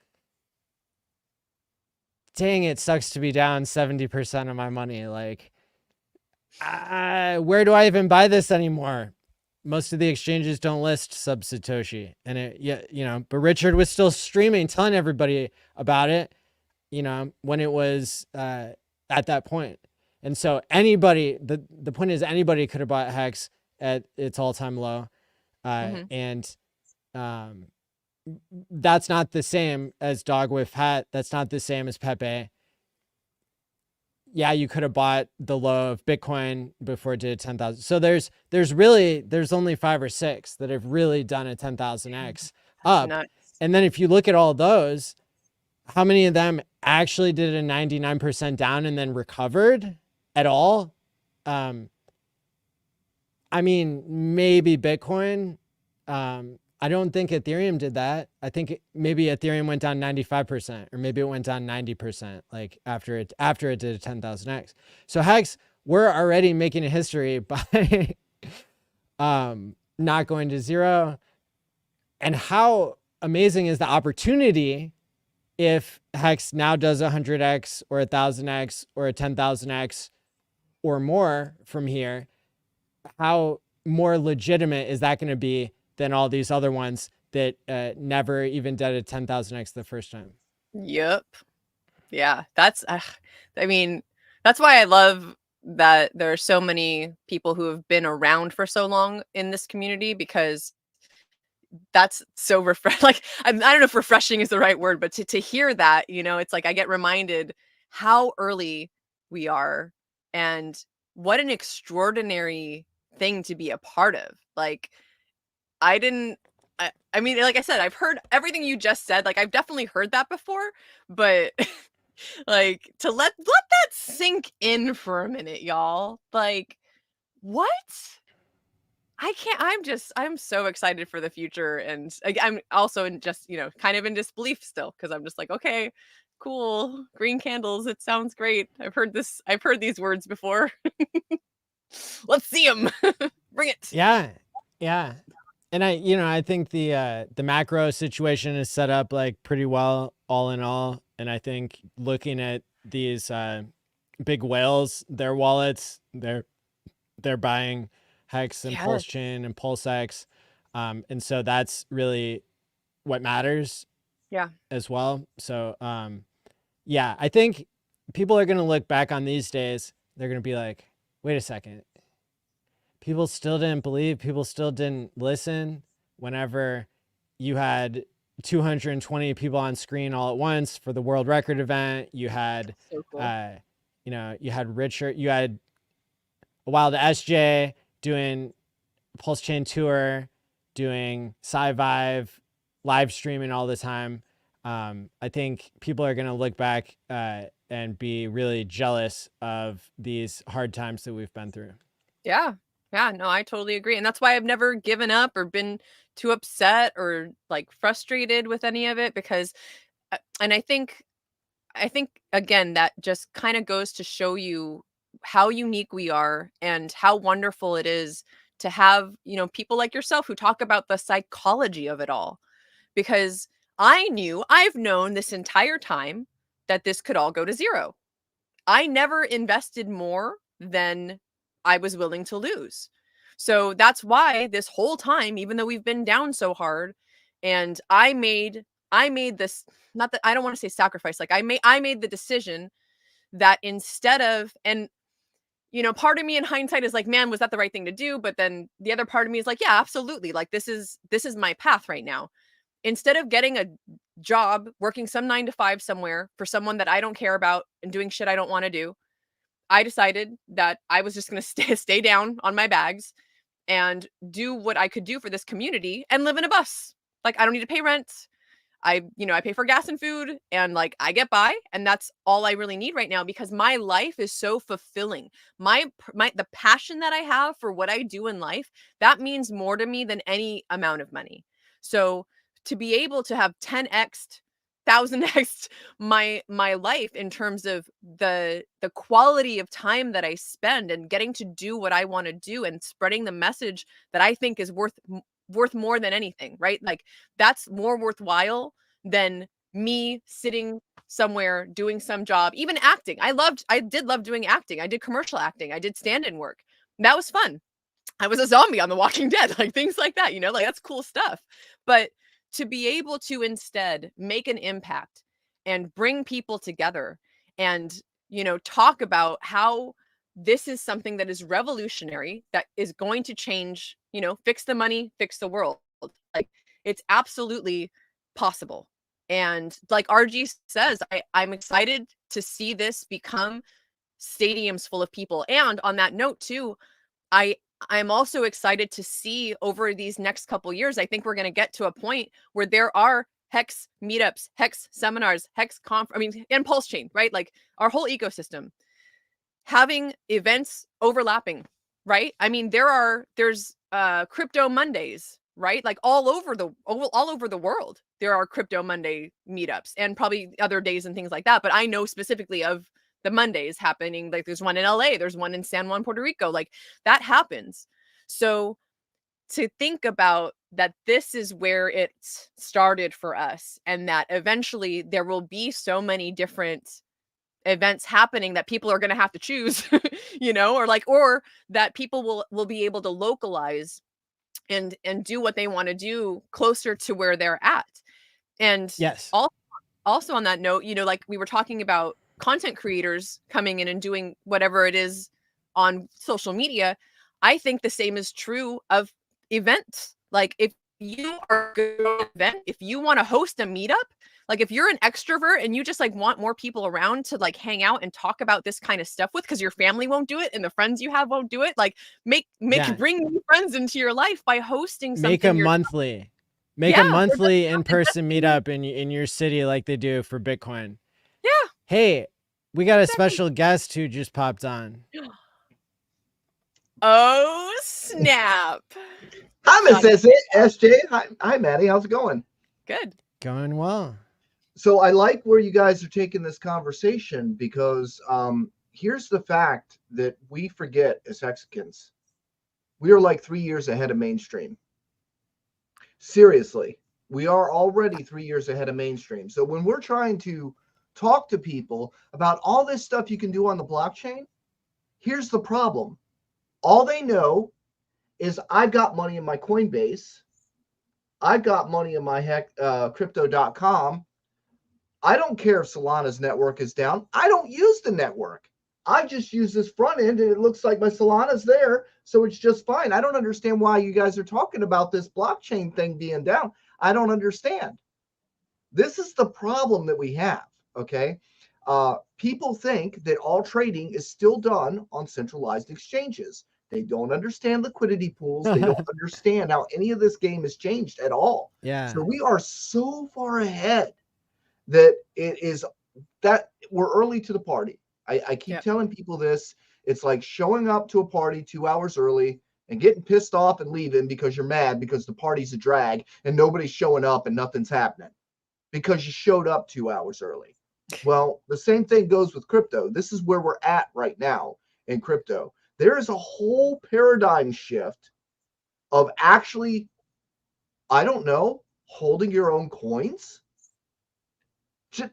dang, it sucks to be down 70% of my money. Like, where do I even buy this anymore? Most of the exchanges don't list sub Satoshi, and but Richard was still streaming, telling everybody about it, when it was at that point. And so anybody, the point is, anybody could have bought HEX at its all-time low. And that's not the same as Dog with Hat. That's not the same as Pepe. Yeah, you could have bought the low of Bitcoin before it did 10,000. So there's only 5 or 6 that have really done a 10,000x up. Nuts. And then if you look at all those, how many of them actually did a 99% down and then recovered at all? I mean, maybe Bitcoin. I don't think Ethereum did that. I think maybe Ethereum went down 95%, or maybe it went down 90%, like after it did a 10,000x. So HEX, we're already making a history by not going to zero. And how amazing is the opportunity if HEX now does 100x or 1,000x or a 10,000x or more from here? How more legitimate is that going to be than all these other ones that never even did a 10,000x the first time? Yep. Yeah, that's why I love that there are so many people who have been around for so long in this community, because that's so refreshing. Like, I don't know if refreshing is the right word, but to hear that, it's like I get reminded how early we are and what an extraordinary thing to be a part of. Like, I mean, like I said, I've heard everything you just said. Like, I've definitely heard that before, but like, to let that sink in for a minute, y'all. Like, what? I'm so excited for the future. And I'm also kind of in disbelief still, because I'm just like, okay, cool. Green candles. It sounds great. I've heard these words before. Let's see them. Bring it. Yeah. And I think the macro situation is set up like pretty well, all in all. And I think looking at these big whales, their wallets, they're buying Hex and Yes. Pulse Chain and PulseX, and so that's really what matters Yeah. as well. So yeah, I think people are gonna look back on these days. They're gonna be like, wait a second, people still didn't believe, people still didn't listen whenever you had 220 people on screen all at once for the world record event. You had So cool. uh you had Richard, you had a Wild SJ doing Pulse Chain tour, doing Sci-Vive, live streaming all the time. I think people are gonna look back and be really jealous of these hard times that we've been through. Yeah. Yeah, no, I totally agree. And that's why I've never given up or been too upset or like frustrated with any of it because and I think again that just kind of goes to show you how unique we are and how wonderful it is to have, people like yourself who talk about the psychology of it all because I've known this entire time that this could all go to zero. I never invested more than I was willing to lose. So that's why this whole time, even though we've been down so hard, and I made this, not that I don't want to say sacrifice, like I made the decision that instead of, and part of me in hindsight is like, man, was that the right thing to do? But then the other part of me is like, yeah, absolutely. Like this is my path right now. Instead of getting a job, working some 9 to 5 somewhere for someone that I don't care about and doing shit I don't want to do, I decided that I was just going to stay down on my bags and do what I could do for this community and live in a bus. Like I don't need to pay rent. I pay for gas and food and like I get by and that's all I really need right now because my life is so fulfilling. The passion that I have for what I do in life, that means more to me than any amount of money. So to be able to have 10x 1000x my life in terms of the quality of time that I spend and getting to do what I want to do and spreading the message that I think is worth more than anything, right? Like that's more worthwhile than me sitting somewhere doing some job, even acting. I did love doing acting. I did commercial acting. I did stand-in work. That was fun. I was a zombie on The Walking Dead, like things like that, like that's cool stuff. But to be able to instead make an impact and bring people together and, talk about how this is something that is revolutionary, that is going to change, fix the money, fix the world. Like it's absolutely possible. And like RG says, I'm excited to see this become stadiums full of people. And on that note too, I I'm also excited to see over these next couple years. I think we're going to get to a point where there are Hex meetups, Hex seminars, and Pulse Chain, right? Like our whole ecosystem having events overlapping, right? I mean, there's crypto Mondays, right? Like all over the world. There are crypto Monday meetups and probably other days and things like that, but I know specifically of the Mondays happening. Like there's one in LA, there's one in San Juan, Puerto Rico. Like that happens. So to think about that this is where it started for us and that eventually there will be so many different events happening that people are going to have to choose, or that people will be able to localize and do what they want to do closer to where they're at. And Yes. also on that note, like we were talking about content creators coming in and doing whatever it is on social media, I think the same is true of events. Like if you are good at an event, if you want to host a meetup, like if you're an extrovert and you just like want more people around to like hang out and talk about this kind of stuff with because your family won't do it and the friends you have won't do it, like Yeah. bring new friends into your life by hosting Make a something monthly, make a yeah, or just monthly something in-person meetup in your city like they do for Bitcoin. yeah, Hey, we got a exactly. special guest who just popped on. Oh snap. Hi, Miss Johnny. SJ. Hi, Maddie. How's it going? Good. Going well. So I like where you guys are taking this conversation because here's the fact that we forget as Mexicans. We are like 3 years ahead of mainstream. Seriously, we are already 3 years ahead of mainstream. So when we're trying to talk to people about all this stuff you can do on the blockchain, here's the problem. All they know is I've got money in my Coinbase. I've got money in my crypto.com. I don't care if Solana's network is down. I don't use the network. I just use this front end and it looks like my Solana's there. So it's just fine. I don't understand why you guys are talking about this blockchain thing being down. I don't understand. This is the problem that we have. Okay. People think that all trading is still done on centralized exchanges. They don't understand liquidity pools. They don't understand how any of this game has changed at all. Yeah. So we are so far ahead that it is that we're early to the party. I keep telling people this. It's like showing up to a party 2 hours early and getting pissed off and leaving because you're mad because the party's a drag and nobody's showing up and nothing's happening because you showed up 2 hours early. Well, the same thing goes with crypto. This is where we're at right now in crypto. There is a whole paradigm shift of actually, I don't know, holding your own coins.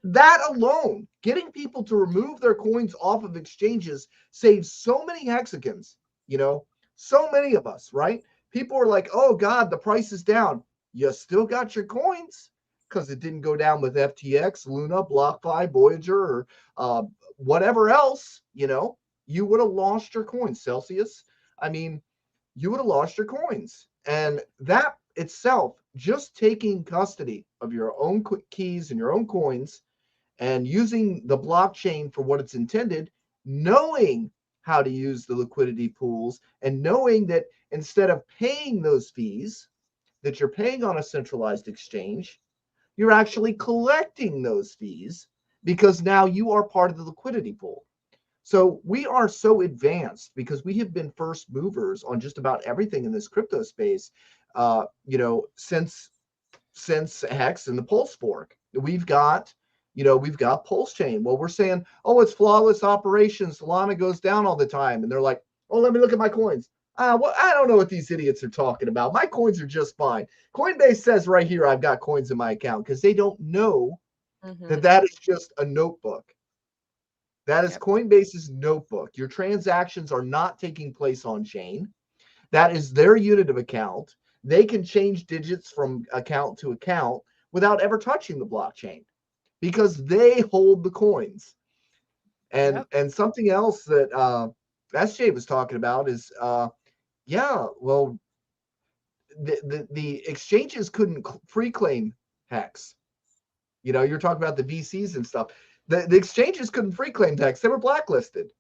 That alone, getting people to remove their coins off of exchanges saves so many hexagons, so many of us, right? People are like, oh God, the price is down. You still got your coins because it didn't go down with FTX, Luna, BlockFi, Voyager, or whatever else, you would have lost your coins. Celsius, you would have lost your coins. And that itself, just taking custody of your own keys and your own coins and using the blockchain for what it's intended, knowing how to use the liquidity pools and knowing that instead of paying those fees that you're paying on a centralized exchange, you're actually collecting those fees because now you are part of the liquidity pool. So we are so advanced because we have been first movers on just about everything in this crypto space, since HEX and the Pulse fork. We've got Pulse Chain. Well, we're saying, oh, it's flawless operations. Solana goes down all the time. And they're like, oh, let me look at my coins. Well, I don't know what these idiots are talking about. My coins are just fine. Coinbase says right here, I've got coins in my account because they don't know that is just a notebook. That is Coinbase's notebook. Your transactions are not taking place on chain. That is their unit of account. They can change digits from account to account without ever touching the blockchain because they hold the coins. And something else that SJ was talking about is, well, the exchanges couldn't free claim HEX. You're talking about the VCs and stuff. The exchanges couldn't free claim HEX. They were blacklisted.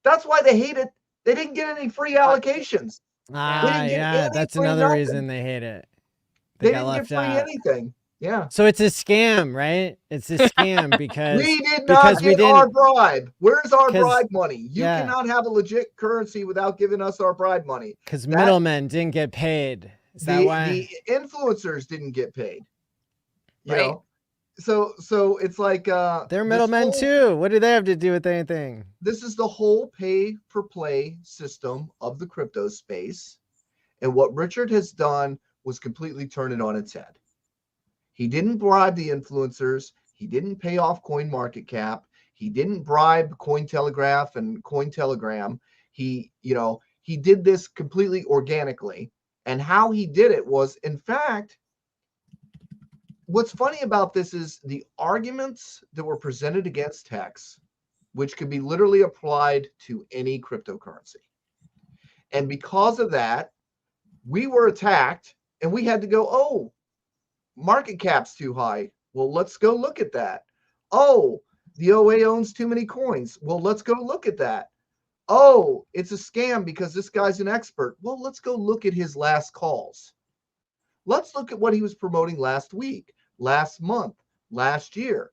That's why they hate it. They didn't get any free allocations. That's another reason they hate it. They didn't get free anything. Yeah. So it's a scam, right? It's a scam because we did not get our bribe. Where's our bribe money? You cannot have a legit currency without giving us our bribe money. Because middlemen didn't get paid. Is that why? The influencers didn't get paid. You know? So it's like they're middlemen too. What do they have to do with anything? This is the whole pay for play system of the crypto space. And what Richard has done was completely turn it on its head. He didn't bribe the influencers. He didn't pay off CoinMarketCap. He didn't bribe Cointelegraph and Cointelegram. He did this completely organically. And how he did it was, in fact, what's funny about this is the arguments that were presented against HEX, which could be literally applied to any cryptocurrency. And because of that, we were attacked and we had to go, oh, market cap's too high. Well, let's go look at that. Oh, the OA owns too many coins. Well, let's go look at that. Oh, it's a scam because this guy's an expert. Well, let's go look at his last calls. Let's look at what he was promoting last week, last month, last year.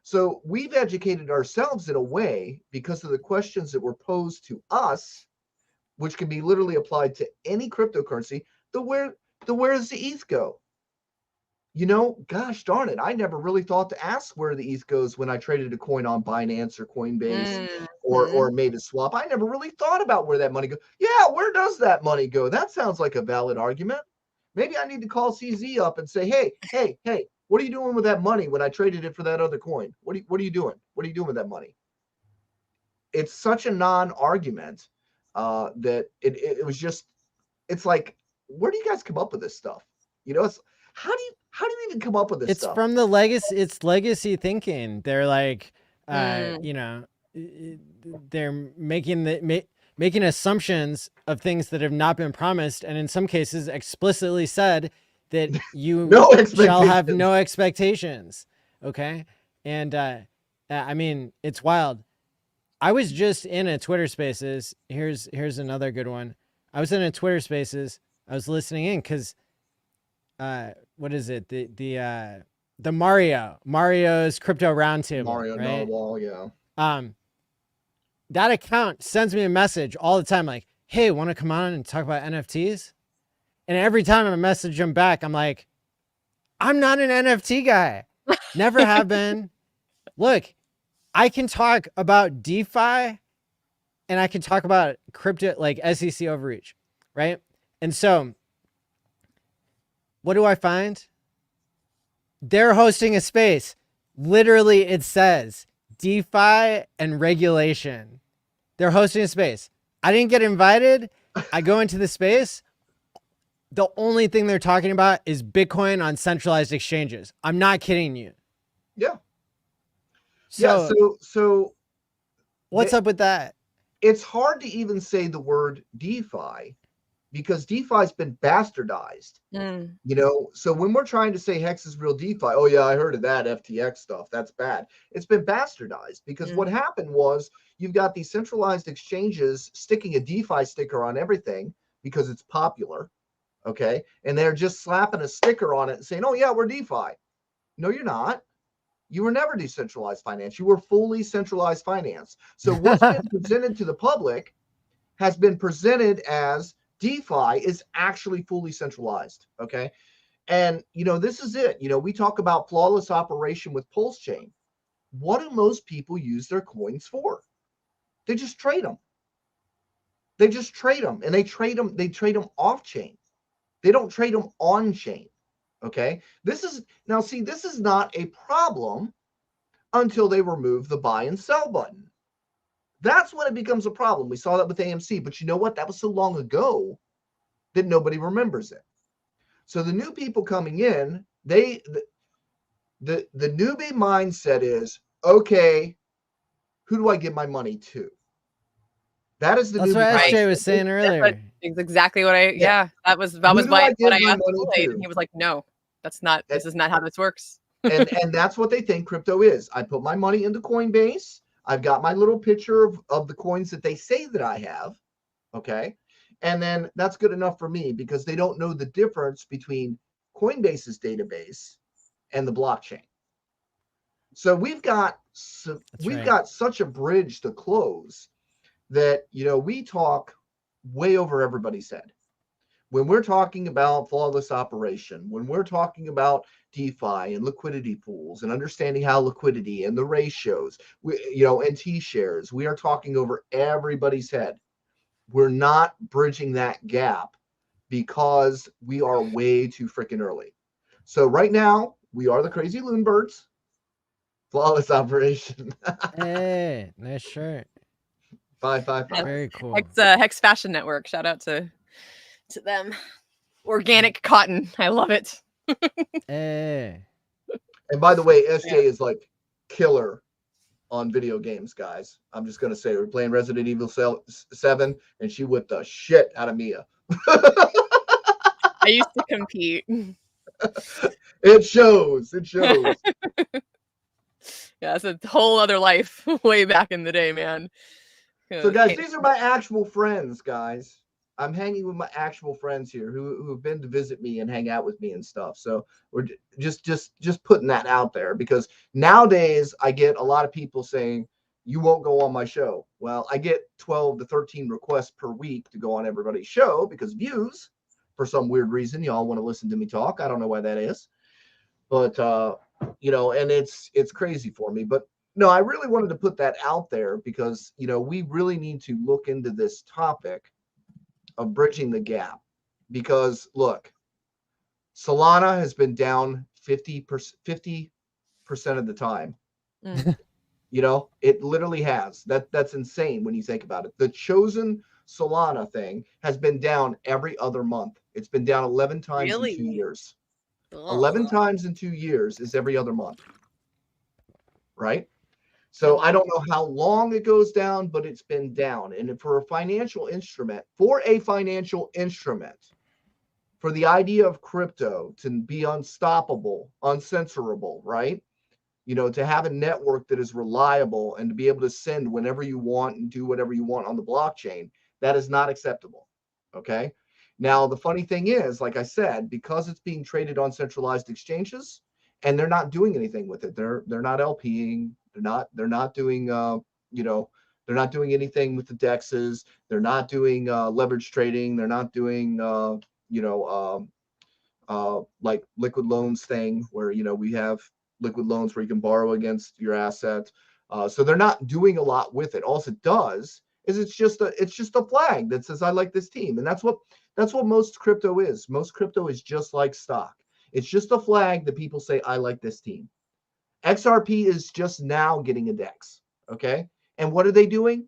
So we've educated ourselves in a way because of the questions that were posed to us, which can be literally applied to any cryptocurrency. Where does the ETH go? Gosh darn it, I never really thought to ask where the ETH goes when I traded a coin on Binance or Coinbase or made a swap. I never really thought about where that money goes. Yeah, where does that money go? That sounds like a valid argument. Maybe I need to call CZ up and say, hey, what are you doing with that money when I traded it for that other coin? What are you doing? What are you doing with that money? It's such a non-argument that it was just, it's like, where do you guys come up with this stuff? You know, it's how do you even come up with this It's stuff? from the legacy. It's legacy thinking. They're like, Mm. you know, they're making assumptions of things that have not been promised, and in some cases explicitly said that you No shall have expectations. no expectations. Okay, and I mean, it's wild. I was just in a Twitter Spaces. Here's another good one. I was in a Twitter Spaces. I was listening in because what is it? The Mario's crypto roundtable, Mario right? Narwhal, yeah. That account sends me a message all the time, like, "Hey, want to come on and talk about NFTs?" And every time I message them back, I'm like, "I'm not an NFT guy. Never have been. Look, I can talk about DeFi and I can talk about crypto, like SEC overreach, right?" And so, what do I find? They're hosting a space. Literally, it says DeFi and regulation. They're hosting a space. I didn't get invited. I go into the space. The only thing they're talking about is Bitcoin on centralized exchanges. I'm not kidding you. Yeah. So, So what's up with that? it's hard to even say the word DeFi because DeFi's been bastardized. Mm. You know, so when we're trying to say Hex is real DeFi, oh yeah, I heard of that FTX stuff. That's bad. It's been bastardized because what happened was you've got these centralized exchanges sticking a DeFi sticker on everything because it's popular. Okay. And they're just slapping a sticker on it and saying, oh yeah, we're DeFi. No, you're not. You were never decentralized finance. You were fully centralized finance. So what's been presented to the public has been presented as DeFi is actually fully centralized. Okay. And, you know, this is it. You know, we talk about flawless operation with Pulse Chain. What do most people use their coins for? They just trade them. They just trade them and they trade them off chain. They don't trade them on chain. Okay. This is not a problem until they remove the buy and sell button. That's when it becomes a problem. We saw that with AMC, but you know what? That was so long ago that nobody remembers it. So the new people coming in, the newbie mindset is, okay, who do I give my money to? That is the That's newbie what mindset. SJ was saying earlier. It's exactly what I, that was Who do I what give I my asked money Kool-Aid, to? and he was like, no, this is not how this works. and that's what they think crypto is. I put my money into Coinbase. I've got my little picture of the coins that they say that I have. Okay. And then that's good enough for me because they don't know the difference between Coinbase's database and the blockchain. So we've got such a bridge to close that, you know, we talk way over everybody's head. When we're talking about flawless operation, when we're talking about DeFi and liquidity pools and understanding how liquidity and the ratios, and T-shares, we are talking over everybody's head. We're not bridging that gap because we are way too freaking early. So right now, we are the crazy loon birds. Flawless operation. Hey, nice shirt. 555. Very cool. Hex Fashion Network. Shout out to them. Organic cotton. I love it. Hey. And by the way, SJ is like killer on video games, guys. I'm just gonna say we're playing Resident Evil 7, and she whipped the shit out of Mia. I used to compete. It shows. It shows. Yeah, it's a whole other life way back in the day, man. So, guys, these are my actual friends, guys. I'm hanging with my actual friends here who've been to visit me and hang out with me and stuff. So we're just putting that out there because nowadays I get a lot of people saying, you won't go on my show. Well, I get 12 to 13 requests per week to go on everybody's show because views, for some weird reason, y'all want to listen to me talk. I don't know why that is. But, and it's crazy for me. But no, I really wanted to put that out there because, we really need to look into this topic of bridging the gap because look, Solana has been down 50% of the time. Mm. You know, it literally has. That's insane when you think about it. The chosen Solana thing has been down every other month. It's been down 11 times in 2 Really? years. Ugh. 11 times in 2 years is every other month. Right? So I don't know how long it goes down, but it's been down. And for a financial instrument, for the idea of crypto to be unstoppable, uncensorable, right? You know, to have a network that is reliable and to be able to send whenever you want and do whatever you want on the blockchain, that is not acceptable. Okay. Now, the funny thing is, like I said, because it's being traded on centralized exchanges and they're not doing anything with it. They're not LPing. They're not doing you know, they're not doing anything with the dexes. They're not doing leverage trading. They're not doing you know, like liquid loans thing where, you know, we have liquid loans where you can borrow against your asset. So they're not doing a lot with it. All it does is it's just a flag that says I like this team, and that's what most crypto is. Most crypto is just like stock. It's just a flag that people say I like this team. XRP is just now getting a DEX. Okay, and what are they doing?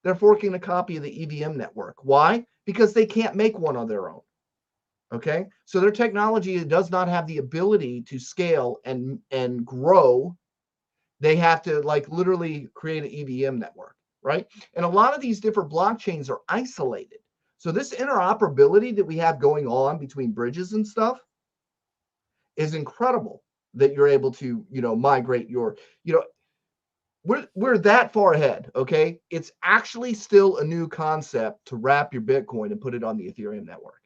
They're forking a copy of the EVM network. Why? Because they can't make one on their own. Okay, so their technology does not have the ability to scale and grow. They have to like literally create an EVM network, right? And a lot of these different blockchains are isolated. So this interoperability that we have going on between bridges and stuff is incredible that you're able to, you know, migrate your, you know, we're that far ahead, okay? It's actually still a new concept to wrap your Bitcoin and put it on the Ethereum network.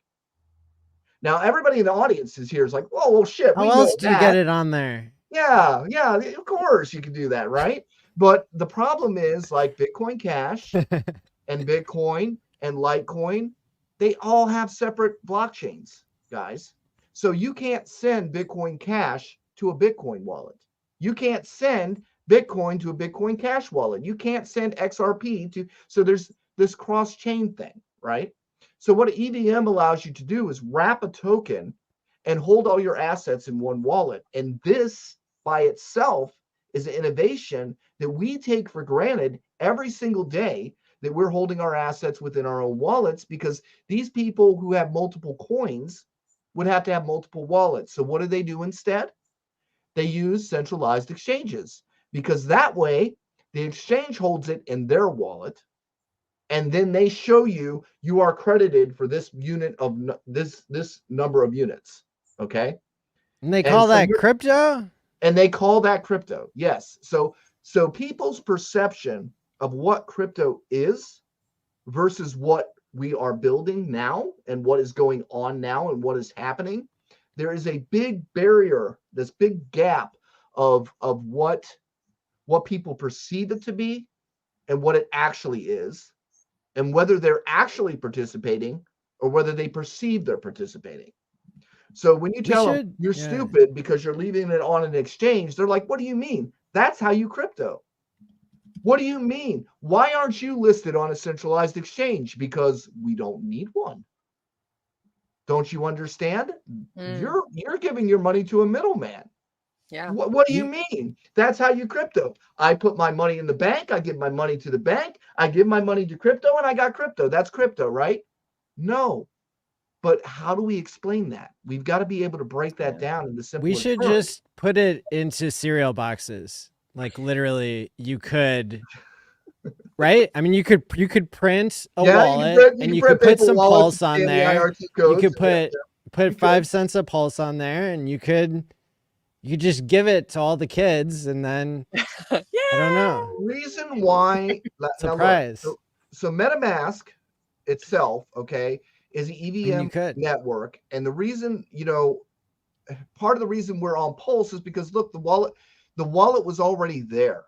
Now, everybody in the audience is here is like, whoa, well, shit, How we else know do you that. get it on there? Yeah, of course you can do that, right? But the problem is like Bitcoin Cash and Bitcoin and Litecoin, they all have separate blockchains, guys. So you can't send Bitcoin Cash to a Bitcoin wallet. You can't send Bitcoin to a Bitcoin Cash wallet. You can't send XRP to, so there's this cross-chain thing, right? So what EVM allows you to do is wrap a token and hold all your assets in one wallet. And this by itself is an innovation that we take for granted every single day, that we're holding our assets within our own wallets, because these people who have multiple coins would have to have multiple wallets. So what do they do instead? They use centralized exchanges, because that way the exchange holds it in their wallet, and then they show you you are credited for this unit of this number of units. Okay. And they And call so that crypto? and they call that crypto. Yes. So people's perception of what crypto is versus what we are building now and what is going on now and what is happening, there is a big barrier, this big gap of what people perceive it to be and what it actually is, and whether they're actually participating or whether they perceive they're participating. So when you tell them you're stupid because you're leaving it on an exchange, they're like, what do you mean? That's how you crypto. What do you mean? Why aren't you listed on a centralized exchange? Because we don't need one. Don't you understand? You're giving your money to a middleman. Yeah. What do you mean? That's how you crypto. I put my money in the bank. I give my money to the bank. I give my money to crypto, and I got crypto. That's crypto, right? No. But how do we explain that? We've got to be able to break that down into simpler We should terms. just put it into cereal boxes. Like literally, you could, right? I mean, you could print a wallet and you could put some pulse on there. You could put 5 cents of pulse on there, and you could just give it to all the kids, and then I don't know. Reason why Surprise. Now look, so MetaMask itself, okay, is an EVM network, and the reason, you know, part of the reason we're on Pulse is because look, the wallet was already there.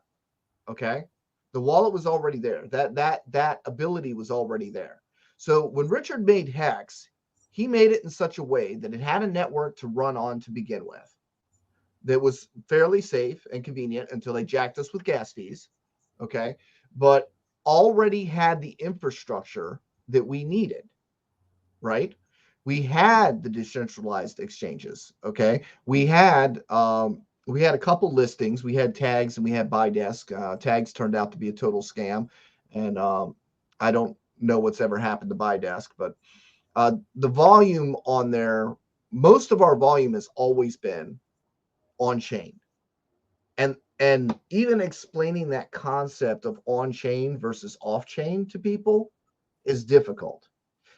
Okay, the wallet was already there. That ability was already there. So when Richard made HEX, he made it in such a way that it had a network to run on to begin with, that was fairly safe and convenient until they jacked us with gas fees. Okay, but already had the infrastructure that we needed, right? We had the decentralized exchanges. Okay. We had a couple listings. We had tags and we had BuyDesk. Tags turned out to be a total scam. And I don't know what's ever happened to BuyDesk, but the volume on there, most of our volume has always been on chain. And even explaining that concept of on chain versus off chain to people is difficult,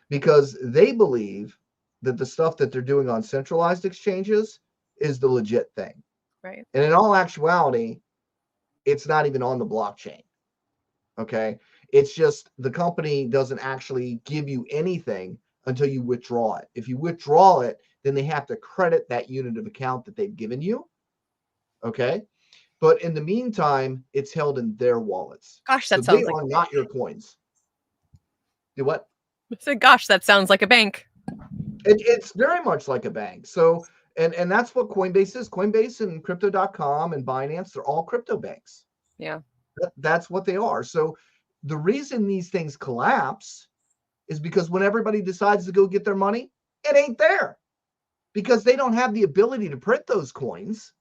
because they believe that the stuff that they're doing on centralized exchanges is the legit thing. Right. And in all actuality, it's not even on the blockchain. Okay. It's just the company doesn't actually give you anything until you withdraw it. If you withdraw it, then they have to credit that unit of account that they've given you. Okay. But in the meantime, it's held in their wallets. Gosh, So that they sounds like are not your coins. Do what? I said, gosh, that sounds like a bank. It's very much like a bank. So, and that's what Coinbase is. Coinbase and crypto.com and Binance, they're all crypto banks. Yeah. That's what they are. So the reason these things collapse is because when everybody decides to go get their money, it ain't there, because they don't have the ability to print those coins.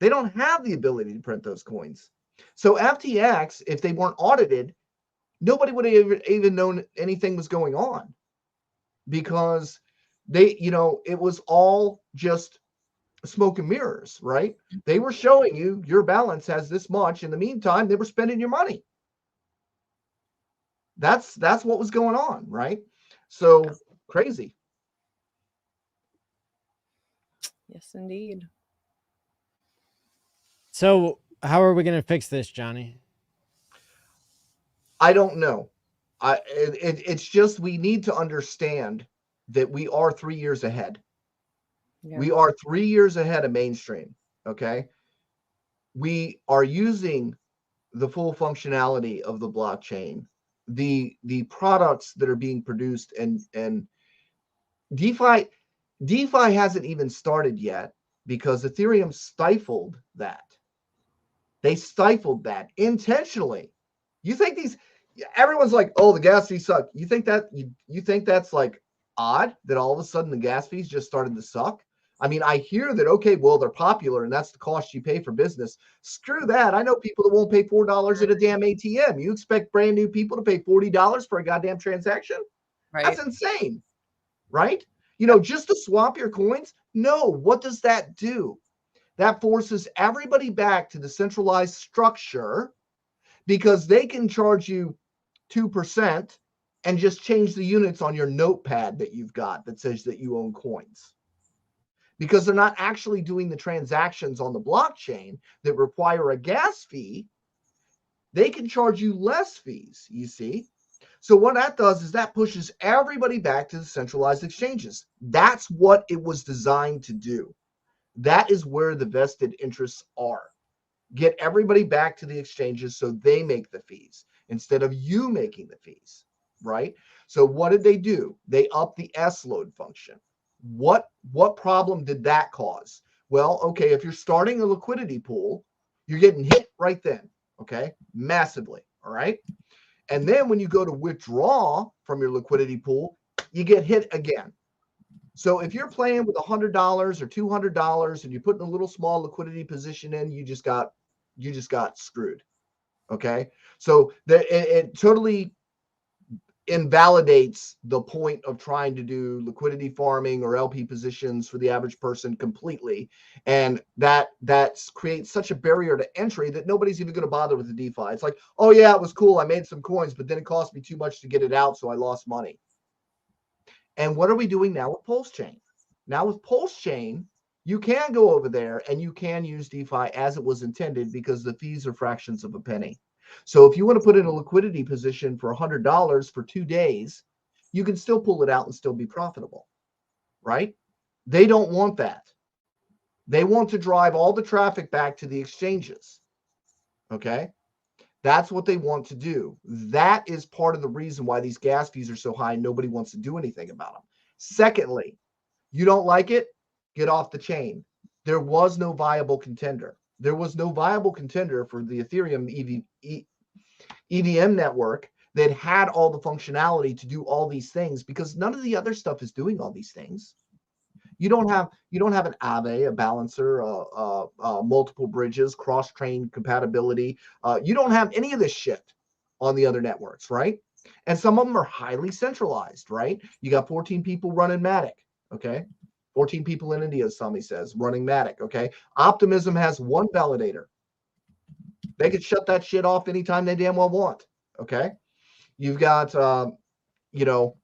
They don't have the ability to print those coins. So FTX, if they weren't audited, nobody would have even known anything was going on, because they, it was all just smoke and mirrors, right? They were showing you your balance has this much. In the meantime, they were spending your money. That's what was going on, right? So crazy. Yes, indeed. So how are we going to fix this, Johnny? I don't know. It's just, we need to understand that we are 3 years ahead. Yeah. We are 3 years ahead of mainstream. Okay. We are using the full functionality of the blockchain, the products that are being produced, and DeFi hasn't even started yet, because Ethereum stifled that. They stifled that intentionally. You think everyone's like, oh, the gas fees suck. You think that's like odd that all of a sudden the gas fees just started to suck? I mean, I hear that, okay, well, they're popular and that's the cost you pay for business. Screw that. I know people that won't pay $4 at a damn ATM. You expect brand new people to pay $40 for a goddamn transaction? Right. That's insane, right? Just to swap your coins? No. What does that do? That forces everybody back to the centralized structure, because they can charge you 2% and just change the units on your notepad that you've got that says that you own coins. Because they're not actually doing the transactions on the blockchain that require a gas fee, they can charge you less fees, you see? So what that does is that pushes everybody back to the centralized exchanges. That's what it was designed to do. That is where the vested interests are. Get everybody back to the exchanges so they make the fees instead of you making the fees, right? So what did they do? They upped the S load function. What problem did that cause? Well, okay, if you're starting a liquidity pool, you're getting hit right then, okay? Massively, all right? And then when you go to withdraw from your liquidity pool, you get hit again. So if you're playing with $100 or $200 and you're putting a little small liquidity position in, you just got screwed. Okay. So it totally invalidates the point of trying to do liquidity farming or LP positions for the average person completely. And that creates such a barrier to entry that nobody's even going to bother with the DeFi. It's like, oh yeah, it was cool. I made some coins, but then it cost me too much to get it out. So I lost money. And what are we doing now with Pulse Chain? Now with Pulse Chain, you can go over there and you can use DeFi as it was intended, because the fees are fractions of a penny. So if you want to put in a liquidity position for $100 for 2 days, you can still pull it out and still be profitable, right? They don't want that. They want to drive all the traffic back to the exchanges, okay? That's what they want to do. That is part of the reason why these gas fees are so high. Nobody wants to do anything about them. Secondly, you don't like it? Get off the chain. There was no viable contender. There was no viable contender for the Ethereum EVM network, that had all the functionality to do all these things, because none of the other stuff is doing all these things. You don't have an Aave, a balancer, multiple bridges, cross-chain compatibility. You don't have any of this shit on the other networks, right? And some of them are highly centralized, right? You got 14 people running Matic, okay? 14 people in India, Sami says, running Matic, okay? Optimism has one validator. They could shut that shit off anytime they damn well want, okay? You've got, you know,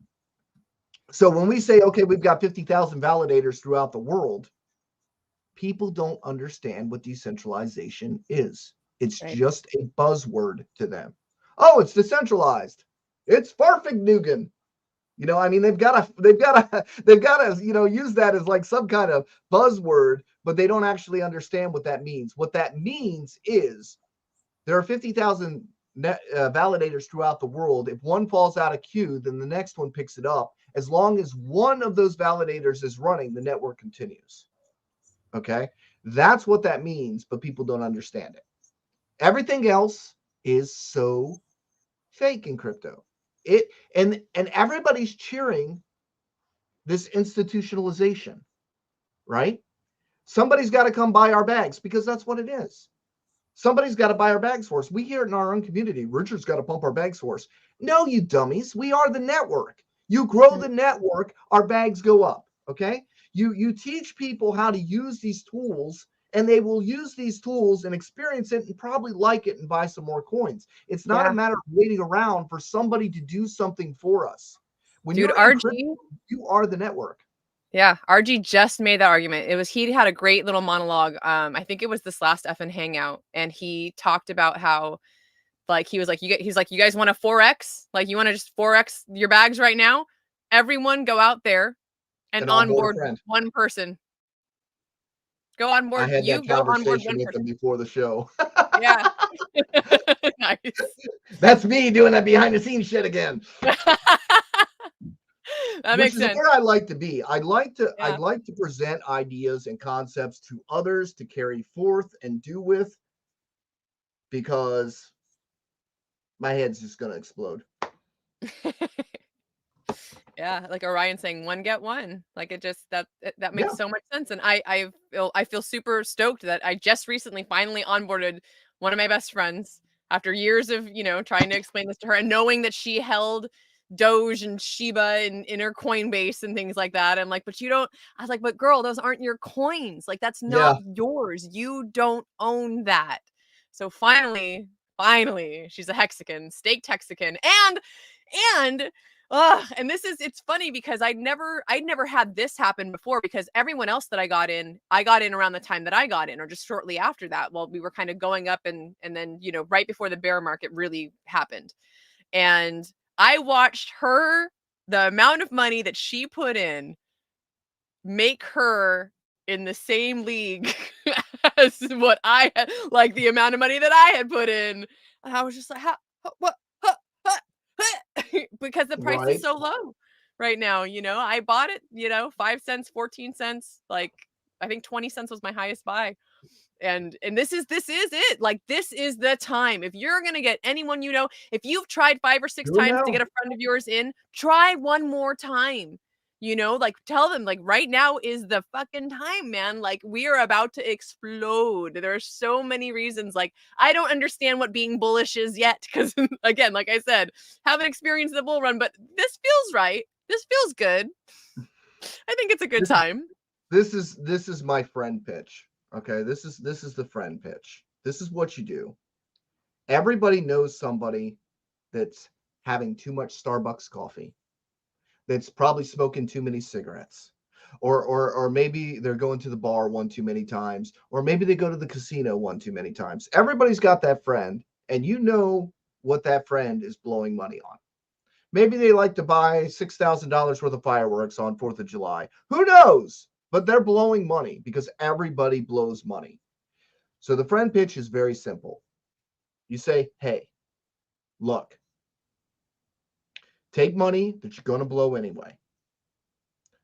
so when we say, okay, we've got 50,000 validators throughout the world, people don't understand what decentralization is. It's just a buzzword to them. Oh, it's decentralized. It's Farfignugan. You know, I mean, they've got to, you know, use that as like some kind of buzzword, but they don't actually understand what that means. What that means is there are 50,000 validators throughout the world. If one falls out of queue, then the next one picks it up. As long as one of those validators is running, the network continues. Okay, that's what that means, but people don't understand it. Everything else is so fake in crypto. And everybody's cheering this institutionalization, right? Somebody's got to come buy our bags, because that's what it is. Somebody's got to buy our bags for us. We hear it in our own community. Richard's got to pump our bags for us. No, you dummies. We are the network. You grow the network, our bags go up. Okay. You teach people how to use these tools, and they will use these tools and experience it and probably like it and buy some more coins. It's not a matter of waiting around for somebody to do something for us. When Dude, you're RG, crypto, you are the network. Yeah, RG just made that argument. He had a great little monologue. I think it was this last effing hangout, and he talked about how, like, he was like, he's like, you guys want to 4x? Like, you want to just 4x your bags right now? Everyone go out there and onboard one person. Go on board. I had that Go on board conversation one with person. them before the show. Yeah. Nice. That's me doing that behind the scenes shit again. That makes sense. Where I like to be. I'd like to present ideas and concepts to others to carry forth and do with, because my head's just gonna explode. Yeah, like Orion saying, "One get one." Like, it just that makes so much sense, and I feel super stoked that I just recently finally onboarded one of my best friends after years of, you know, trying to explain this to her and knowing that she held Doge and Shiba in her Coinbase and things like that. I'm like, but you don't. I was like, but girl, those aren't your coins. Like, that's not yours. You don't own that. So finally, she's a Hexican, staked Hexican, and and it's funny because I'd never had this happen before, because everyone else that I got in around the time that I got in, or just shortly after that, while we were kind of going up, and then, you know, right before the bear market really happened. And I watched the amount of money that she put in, make her in the same league as what I had, like the amount of money that I had put in. And I was just like, what? Because the price is so low right now. You know, I bought it, you know, 5 cents, 14 cents, like I think 20 cents was my highest buy. And this is it. Like, this is the time. If you're gonna get anyone, you know, if you've tried 5 or 6 times to get a friend of yours in, try one more time. You know, like, tell them, like, right now is the fucking time, man. Like, we are about to explode. There are so many reasons. Like, I don't understand what being bullish is yet, because again, like I said, haven't experienced the bull run, but this feels right. This feels good. I think it's a good time. This is my friend pitch. Okay, this is the friend pitch. This is what you do. Everybody knows somebody that's having too much Starbucks coffee, that's probably smoking too many cigarettes, or maybe they're going to the bar one too many times, or maybe they go to the casino one too many times. Everybody's got that friend, and you know what that friend is blowing money on. Maybe they like to buy $6,000 worth of fireworks on 4th of July. Who knows? But they're blowing money, because everybody blows money. So the friend pitch is very simple. You say, hey, look, take money that you're going to blow anyway.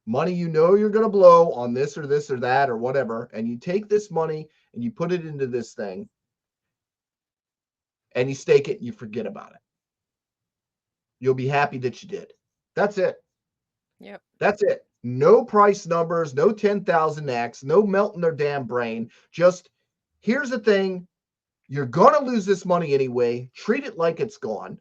Money you know you're going to blow on this or that or whatever, and you take this money and you put it into this thing, and you stake it and you forget about it. You'll be happy that you did. That's it. Yep. That's it. No price numbers, no 10,000x, no melting their damn brain. Just here's the thing. You're going to lose this money anyway. Treat it like it's gone.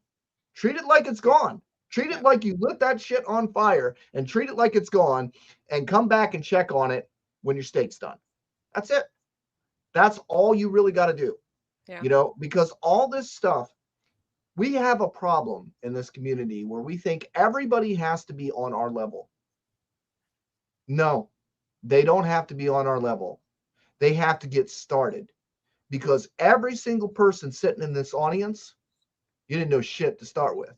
Treat it like it's gone. Treat it like you lit that shit on fire, and treat it like it's gone, and come back and check on it when your stake's done. That's it. That's all you really got to do. Yeah. You know, because all this stuff, we have a problem in this community where we think everybody has to be on our level. No, they don't have to be on our level. They have to get started, because every single person sitting in this audience, you didn't know shit to start with,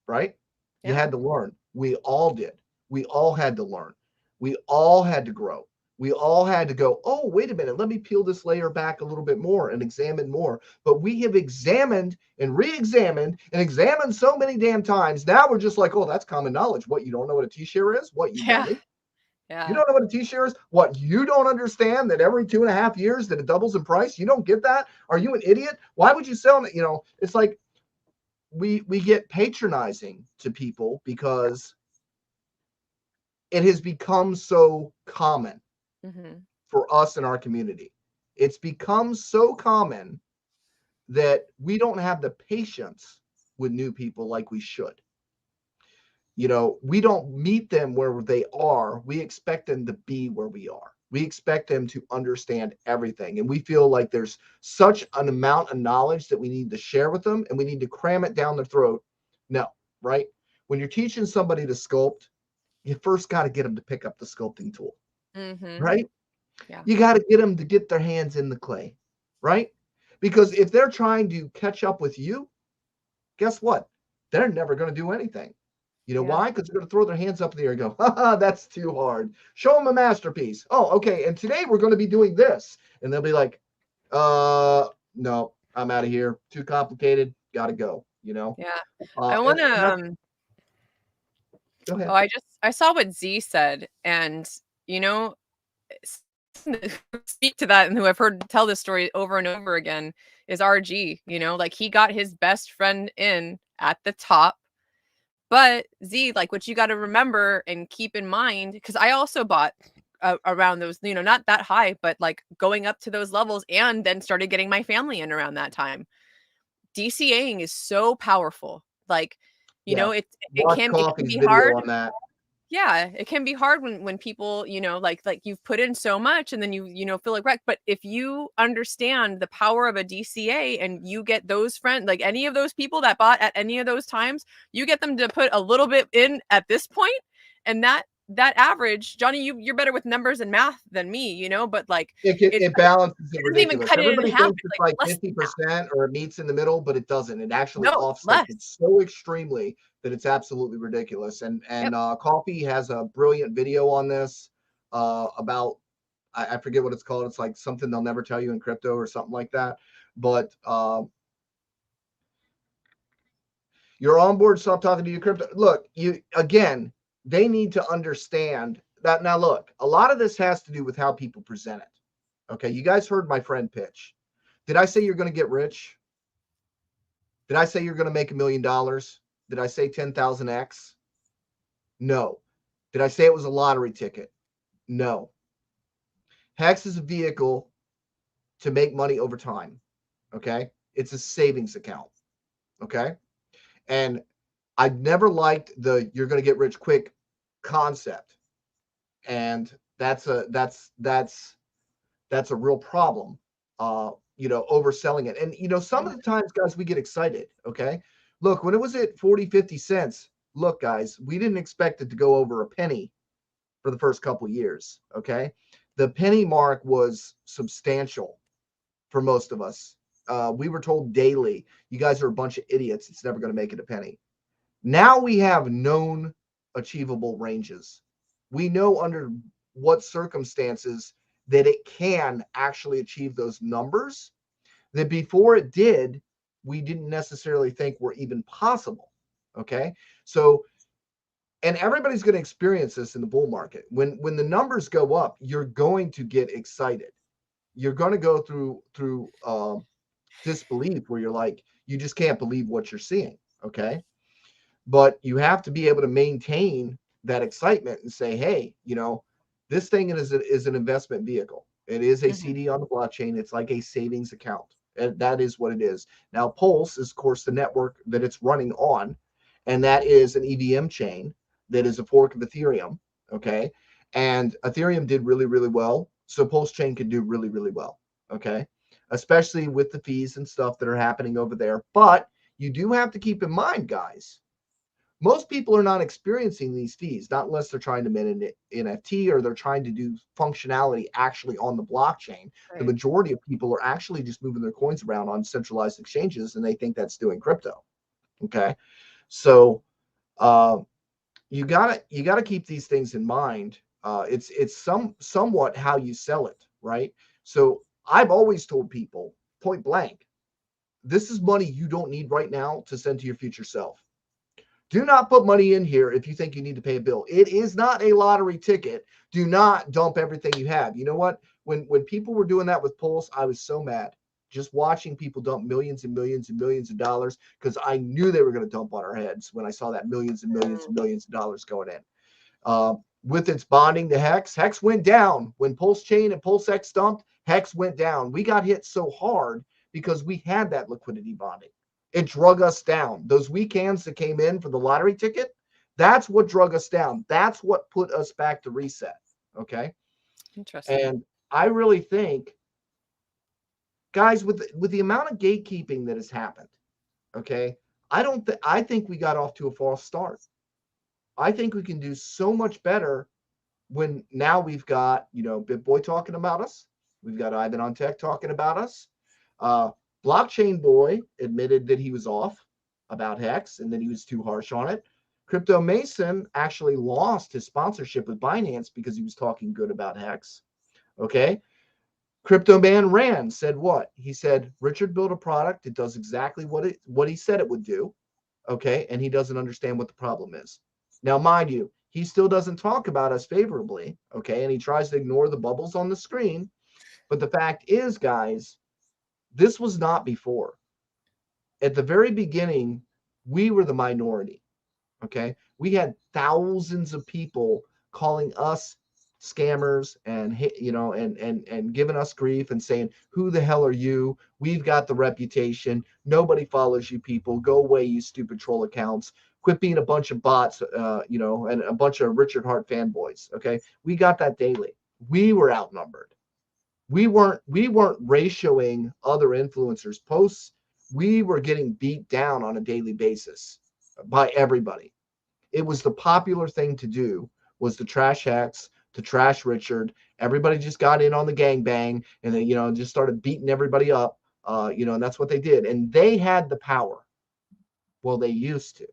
right? You had to learn. We all did. We all had to learn. We all had to grow. We all had to go, oh, wait a minute, let me peel this layer back a little bit more and examine more. But we have examined and re-examined and examined so many damn times. Now we're just like, oh, that's common knowledge. What, you don't know what a T-share is? What, you dummy? Yeah. You don't know what a T-share is? What, you don't understand that every 2.5 years that it doubles in price? You don't get that? Are you an idiot? Why would you sell it? You know, it's like we get patronizing to people because it has become so common for us in our community. It's become so common that we don't have the patience with new people like we should. You know, we don't meet them where they are. We expect them to be where we are. We expect them to understand everything. And we feel like there's such an amount of knowledge that we need to share with them, and we need to cram it down their throat. No, right? When you're teaching somebody to sculpt, you first got to get them to pick up the sculpting tool, right? Yeah. You got to get them to get their hands in the clay, right? Because if they're trying to catch up with you, guess what? They're never going to do anything. You know why? Because they're going to throw their hands up in the air and go, haha, that's too hard. Show them a masterpiece. Oh, okay. And today we're going to be doing this. And they'll be like, no, I'm out of here. Too complicated. Got to go. You know? Yeah. I want to, go ahead. Oh, I saw what Z said, and, you know, speak to that, and who I've heard tell this story over and over again is RG. You know, like, he got his best friend in at the top. But Z, like, what you got to remember and keep in mind, because I also bought around those, you know, not that high, but like going up to those levels, and then started getting my family in around that time. DCAing is so powerful. Like, you know, it can be hard. On that. Yeah, it can be hard when people, you know, like you've put in so much, and then you know, feel like wrecked. But if you understand the power of a DCA, and you get those friends, like any of those people that bought at any of those times, you get them to put a little bit in at this point, and that average, Johnny, you're better with numbers and math than me, you know, but like it balances it doesn't even ridiculous. cut it in Everybody half. thinks it's like 50% or it meets in the middle, but it doesn't. It actually No, offsets less. it so extremely that it's absolutely ridiculous. And Coffee has a brilliant video on this about, I forget what it's called. It's like something they'll never tell you in crypto or something like that. But you're on board, stop talking to your crypto. Look, they need to understand that. Now, look, a lot of this has to do with how people present it. Okay, you guys heard my friend pitch. Did I say you're going to get rich? Did I say you're going to make $1 million? Did I say 10,000x? No. Did I say it was a lottery ticket? No. HEX is a vehicle to make money over time. Okay, it's a savings account. Okay, and I never liked the "you're going to get rich quick" concept, and that's a real problem. You know, overselling it. And, you know, some of the times, guys, we get excited. Okay. Look, when it was at 40, 50 cents, look, guys, we didn't expect it to go over a penny for the first couple of years. Okay. The penny mark was substantial for most of us. We were told daily, you guys are a bunch of idiots. It's never going to make it a penny. Now we have known achievable ranges. We know under what circumstances that it can actually achieve those numbers that before it did, we didn't necessarily think were even possible. Okay. So, and everybody's going to experience this in the bull market. When the numbers go up, you're going to get excited. You're going to go through disbelief where you're like, you just can't believe what you're seeing. Okay. but you have to be able to maintain that excitement and say, hey, this thing is an investment vehicle. It is a CD on the blockchain. It's like a savings account. And that is what it is. Now, Pulse is, of course, the network that it's running on, and that is an EVM chain that is a fork of Ethereum. Okay. And Ethereum did really, really well. So Pulse chain could do really, really well. Okay. Especially with the fees and stuff that are happening over there. But you do have to keep in mind, guys, most people are not experiencing these fees, not unless they're trying to mint an NFT or they're trying to do functionality actually on the blockchain. Right. The majority of people are actually just moving their coins around on centralized exchanges, and they think that's doing crypto. Okay. So you gotta keep these things in mind. It's somewhat how you sell it, right? So I've always told people point blank, this is money you don't need right now to send to your future self. Do not put money in here if you think you need to pay a bill. It is not a lottery ticket. Do not dump everything you have. You know what? When people were doing that with Pulse, I was so mad. Just watching people dump millions and millions and millions of dollars, because I knew they were going to dump on our heads when I saw that millions and millions and millions of dollars going in. With its bonding to HEX, HEX went down. When Pulse Chain and Pulse X dumped, HEX went down. We got hit so hard because we had that liquidity bonding. It drug us down. Those weekends that came in for the lottery ticket, that's what drug us down. That's what put us back to reset. Okay. Interesting. And I really think, guys, with the amount of gatekeeping that has happened, okay, I think we got off to a false start. I think we can do so much better when now we've got, BitBoy talking about us. We've got Ivan on Tech talking about us. Blockchain Boy admitted that he was off about HEX and that he was too harsh on it. Crypto Mason actually lost his sponsorship with Binance because he was talking good about HEX. Okay. Crypto Man Ran said what? He said, Richard built a product. It does exactly what he said it would do. Okay. And he doesn't understand what the problem is. Now, mind you, he still doesn't talk about us favorably. Okay. And he tries to ignore the bubbles on the screen. But the fact is, guys, this was not before. At the very beginning, we were the minority. Okay. We had thousands of people calling us scammers and and giving us grief and saying, who the hell are you? We've got the reputation. Nobody follows you people. Go away, you stupid troll accounts. Quit being a bunch of bots, and a bunch of Richard Hart fanboys. Okay. We got that daily. We were outnumbered. We weren't ratioing other influencers' posts. We were getting beat down on a daily basis by everybody. It was the popular thing to do, was to trash HEX, to trash Richard. Everybody just got in on the gangbang and they, just started beating everybody up. And that's what they did. And they had the power. Well, they used to.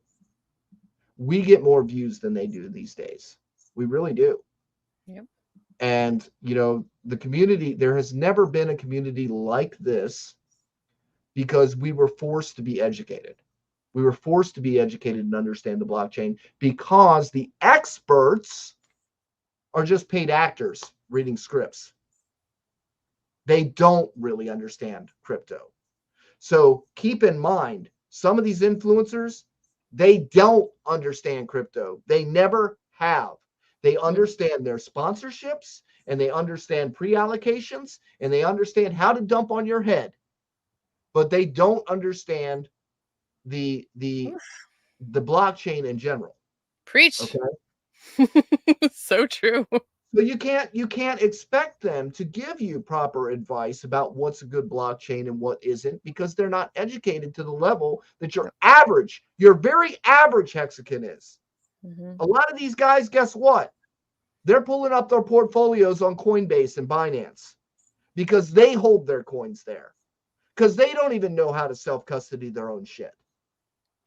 We get more views than they do these days. We really do. Yep. And, the community, there has never been a community like this because we were forced to be educated. We were forced to be educated and understand the blockchain because the experts are just paid actors reading scripts. They don't really understand crypto. So keep in mind, some of these influencers, they don't understand crypto. They never have. They understand their sponsorships and they understand pre-allocations and they understand how to dump on your head, but they don't understand the blockchain in general. Preach. Okay. So true. So you can't expect them to give you proper advice about what's a good blockchain and what isn't, because they're not educated to the level that your very average hexagon is. A lot of these guys, guess what? They're pulling up their portfolios on Coinbase and Binance because they hold their coins there, because they don't even know how to self-custody their own shit.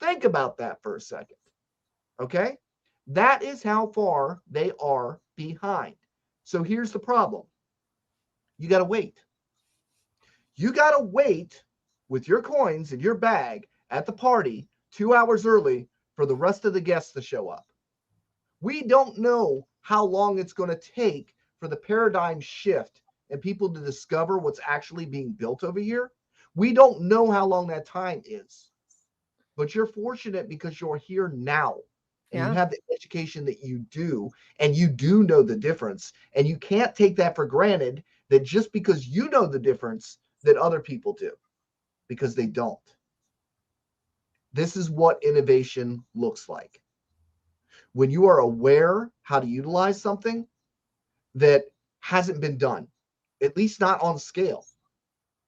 Think about that for a second. Okay? That is how far they are behind. So here's the problem. You got to wait. You got to wait with your coins in your bag at the party 2 hours early for the rest of the guests to show up. We don't know how long it's going to take for the paradigm shift and people to discover what's actually being built over here. We don't know how long that time is. but you're fortunate because you're here now and you Yeah. have the education that you do, and you do know the difference. And you can't take that for granted that just because you know the difference that other people do, because they don't. This is what innovation looks like. When you are aware how to utilize something that hasn't been done, at least not on scale.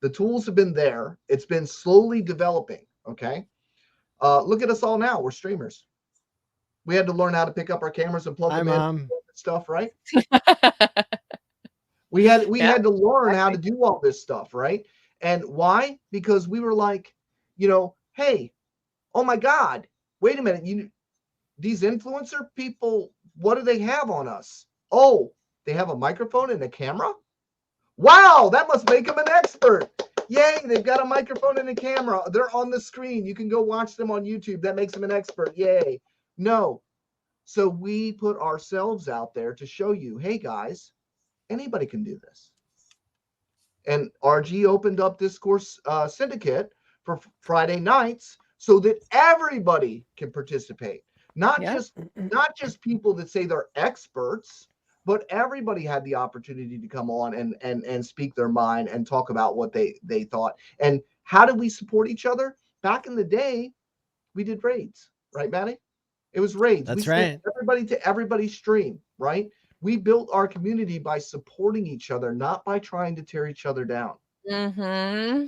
The tools have been there. It's been slowly developing. Okay. Look at us all now. We're streamers. We had to learn how to pick up our cameras and plug Hi, them in Mom. stuff, right? We had to learn how to exactly. do all this stuff, right? And why? Because we were like, hey, oh my God, wait a minute, these influencer people, what do they have on us? Oh, they have a microphone and a camera? Wow, that must make them an expert. Yay, they've got a microphone and a camera. They're on the screen. You can go watch them on YouTube. That makes them an expert. Yay. No. So we put ourselves out there to show you, hey guys, anybody can do this. And RG opened up Discourse Syndicate for Friday nights so that everybody can participate. Not just people that say they're experts, but everybody had the opportunity to come on and speak their mind and talk about what they thought. And how did we support each other? Back in the day, we did raids, right, Maddie? It was raids. That's We sent right. everybody to everybody's stream, right? We built our community by supporting each other, not by trying to tear each other down. And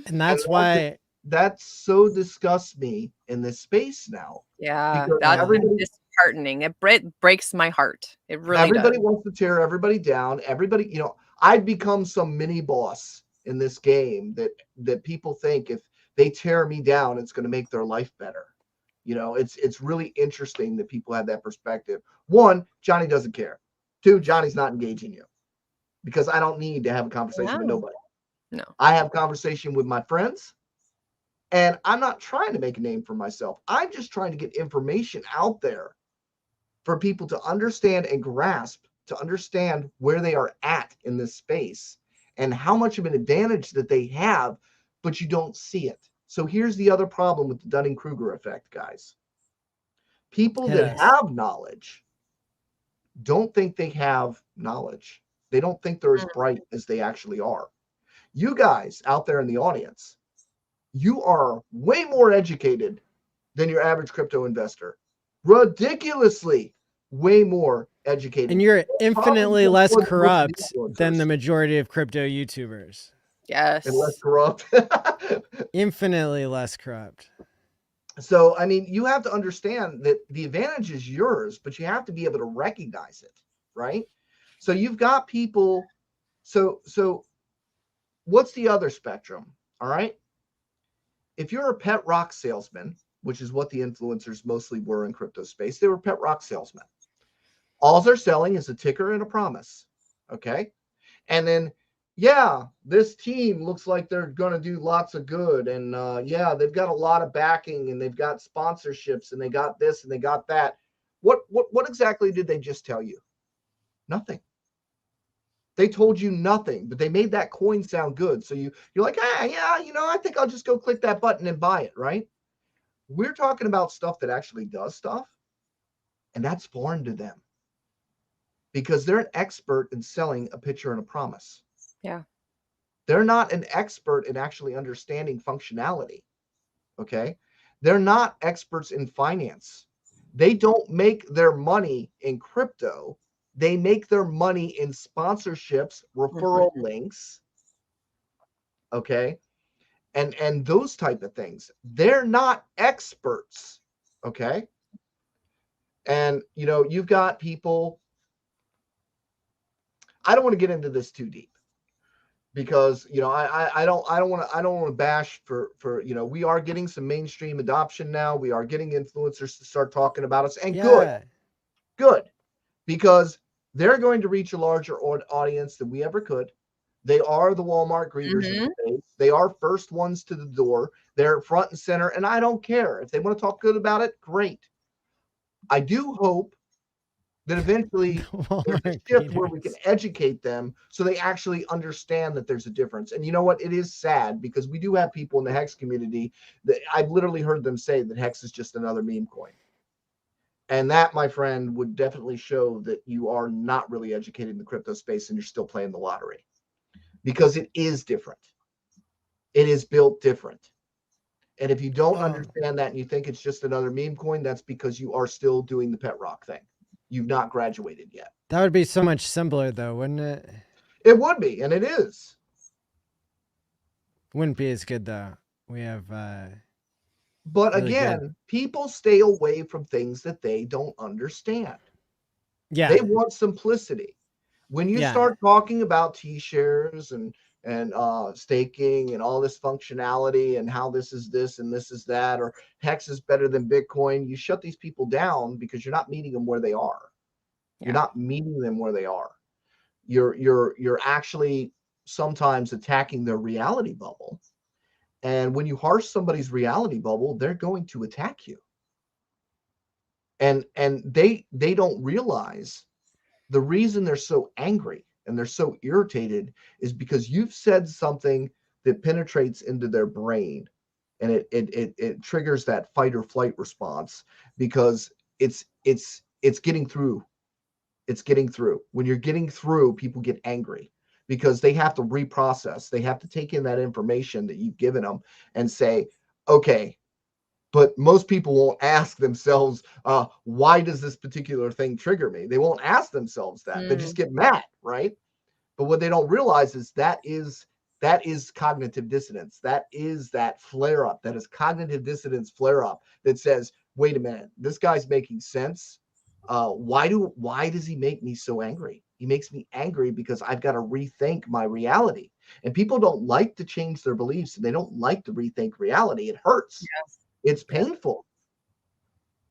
And that's why that so disgusts me in this space now. Yeah, Because that's everybody disheartening. It breaks my heart. It really everybody does. wants to tear everybody down. Everybody, I've become some mini boss in this game that people think if they tear me down, it's going to make their life better. It's really interesting that people have that perspective. One, Johnny doesn't care. Two, Johnny's not engaging you because I don't need to have a conversation with nobody. No. I have conversation with my friends, and I'm not trying to make a name for myself. I'm just trying to get information out there for people to understand and grasp, to understand where they are at in this space and how much of an advantage that they have, but you don't see it. So here's the other problem with the Dunning-Kruger effect, guys. People hit that us. have knowledge don't think they have knowledge. They don't think they're as bright as they actually are. You guys out there in the audience, you are way more educated than your average crypto investor. Ridiculously way more educated. And you're infinitely less Probably more than corrupt than the influencers. majority of crypto YouTubers. Yes. And less corrupt. Infinitely less corrupt. So, I mean, you have to understand that the advantage is yours, but you have to be able to recognize it, right? So you've got people. So what's the other spectrum? All right. If you're a pet rock salesman, which is what the influencers mostly were in crypto space, they were pet rock salesmen. All they're selling is a ticker and a promise. Okay. And then, yeah, this team looks like they're going to do lots of good. And yeah, they've got a lot of backing and they've got sponsorships and they got this and they got that. What exactly did they just tell you? Nothing. They told you nothing, but they made that coin sound good. So you're like, yeah, I think I'll just go click that button and buy it, right? We're talking about stuff that actually does stuff, and that's foreign to them because they're an expert in selling a picture and a promise. Yeah. They're not an expert in actually understanding functionality, okay? They're not experts in finance. They don't make their money in crypto. They make their money in sponsorships, referral links, okay? And those type of things. They're not experts, okay? And you've got people. I don't want to get into this too deep because I don't want to bash for we are getting some mainstream adoption now. We are getting influencers to start talking about us, and good, because they're going to reach a larger audience than we ever could. They are the Walmart greeters of the space. They are first ones to the door. They're front and center, and I don't care if they want to talk good about it. Great. I do hope that eventually there's a Walmart shift where we can beaters. educate them so they actually understand that there's a difference. And you know what? It is sad because we do have people in the HEX community that I've literally heard them say that HEX is just another meme coin. And that, my friend, would definitely show that you are not really educated in the crypto space and you're still playing the lottery, because it is different. It is built different. And if you don't understand that and you think it's just another meme coin, that's because you are still doing the pet rock thing. You've not graduated yet. That would be so much simpler, though, wouldn't it? It would be, and it is. Wouldn't be as good though. We have. But really again, good. people stay away from things that they don't understand. Yeah. They want simplicity. When you Yeah. start talking about T-shares and staking and all this functionality and how this is this and this is that, or HEX is better than Bitcoin, you shut these people down because you're not meeting them where they are. You're not meeting them where they are. You're actually sometimes attacking their reality bubble. And when you harsh somebody's reality bubble, they're going to attack you. And they don't realize the reason they're so angry and they're so irritated is because you've said something that penetrates into their brain, and it triggers that fight or flight response because it's getting through. It's getting through. When you're getting through, people get angry because they have to reprocess. They have to take in that information that you've given them and say, okay, but most people won't ask themselves, why does this particular thing trigger me? They won't ask themselves that. They just get mad, right? But what they don't realize is that is cognitive dissonance. That is that flare up. That is cognitive dissonance flare up that says, wait a minute, this guy's making sense. Why does he make me so angry? He makes me angry because I've got to rethink my reality. And people don't like to change their beliefs. And they don't like to rethink reality. It hurts. Yes. It's painful.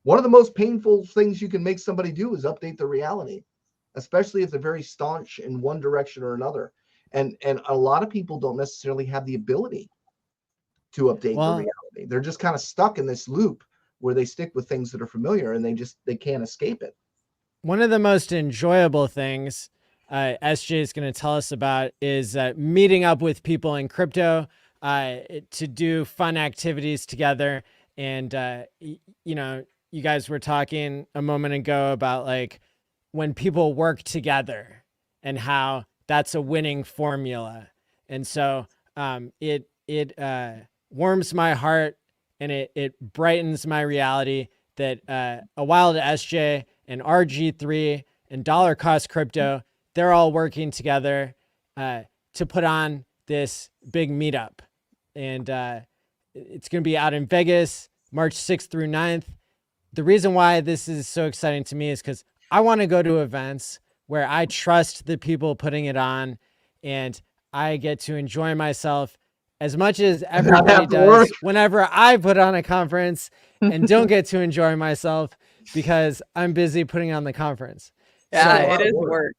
One of the most painful things you can make somebody do is update their reality, especially if they're very staunch in one direction or another. And a lot of people don't necessarily have the ability to update their reality. They're just kind of stuck in this loop where they stick with things that are familiar and they can't escape it. One of the most enjoyable things SJ is going to tell us about is meeting up with people in crypto to do fun activities together. And, you know, you guys were talking a moment ago about like when people work together and how that's a winning formula. And so it warms my heart and it brightens my reality that a wild SJ and RG3 and dollar cost crypto, they're all working together to put on this big meetup. And it's going to be out in Vegas, March 6th through 9th. The reason why this is so exciting to me is because I want to go to events where I trust the people putting it on and I get to enjoy myself as much as everybody does whenever I put on a conference and don't get to enjoy myself because I'm busy putting on the conference. Yeah, it is work.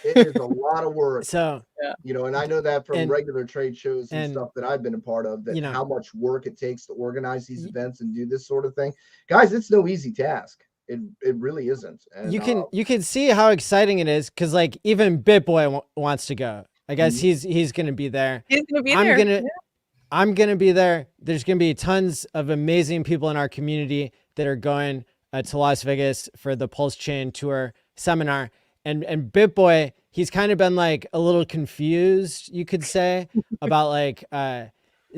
It is a lot of work. So, you know, and I know that from regular trade shows and stuff that I've been a part of, that how much work it takes to organize these events and do this sort of thing. Guys, it's no easy task. It really isn't. And you can see how exciting it is because like even BitBoy wants to go. I guess he's going to be there. He's going to be there. I'm going to be there. There's going to be tons of amazing people in our community that are going to Las Vegas for the Pulse Chain Tour seminar. And BitBoy, he's kind of been like a little confused, you could say, about like,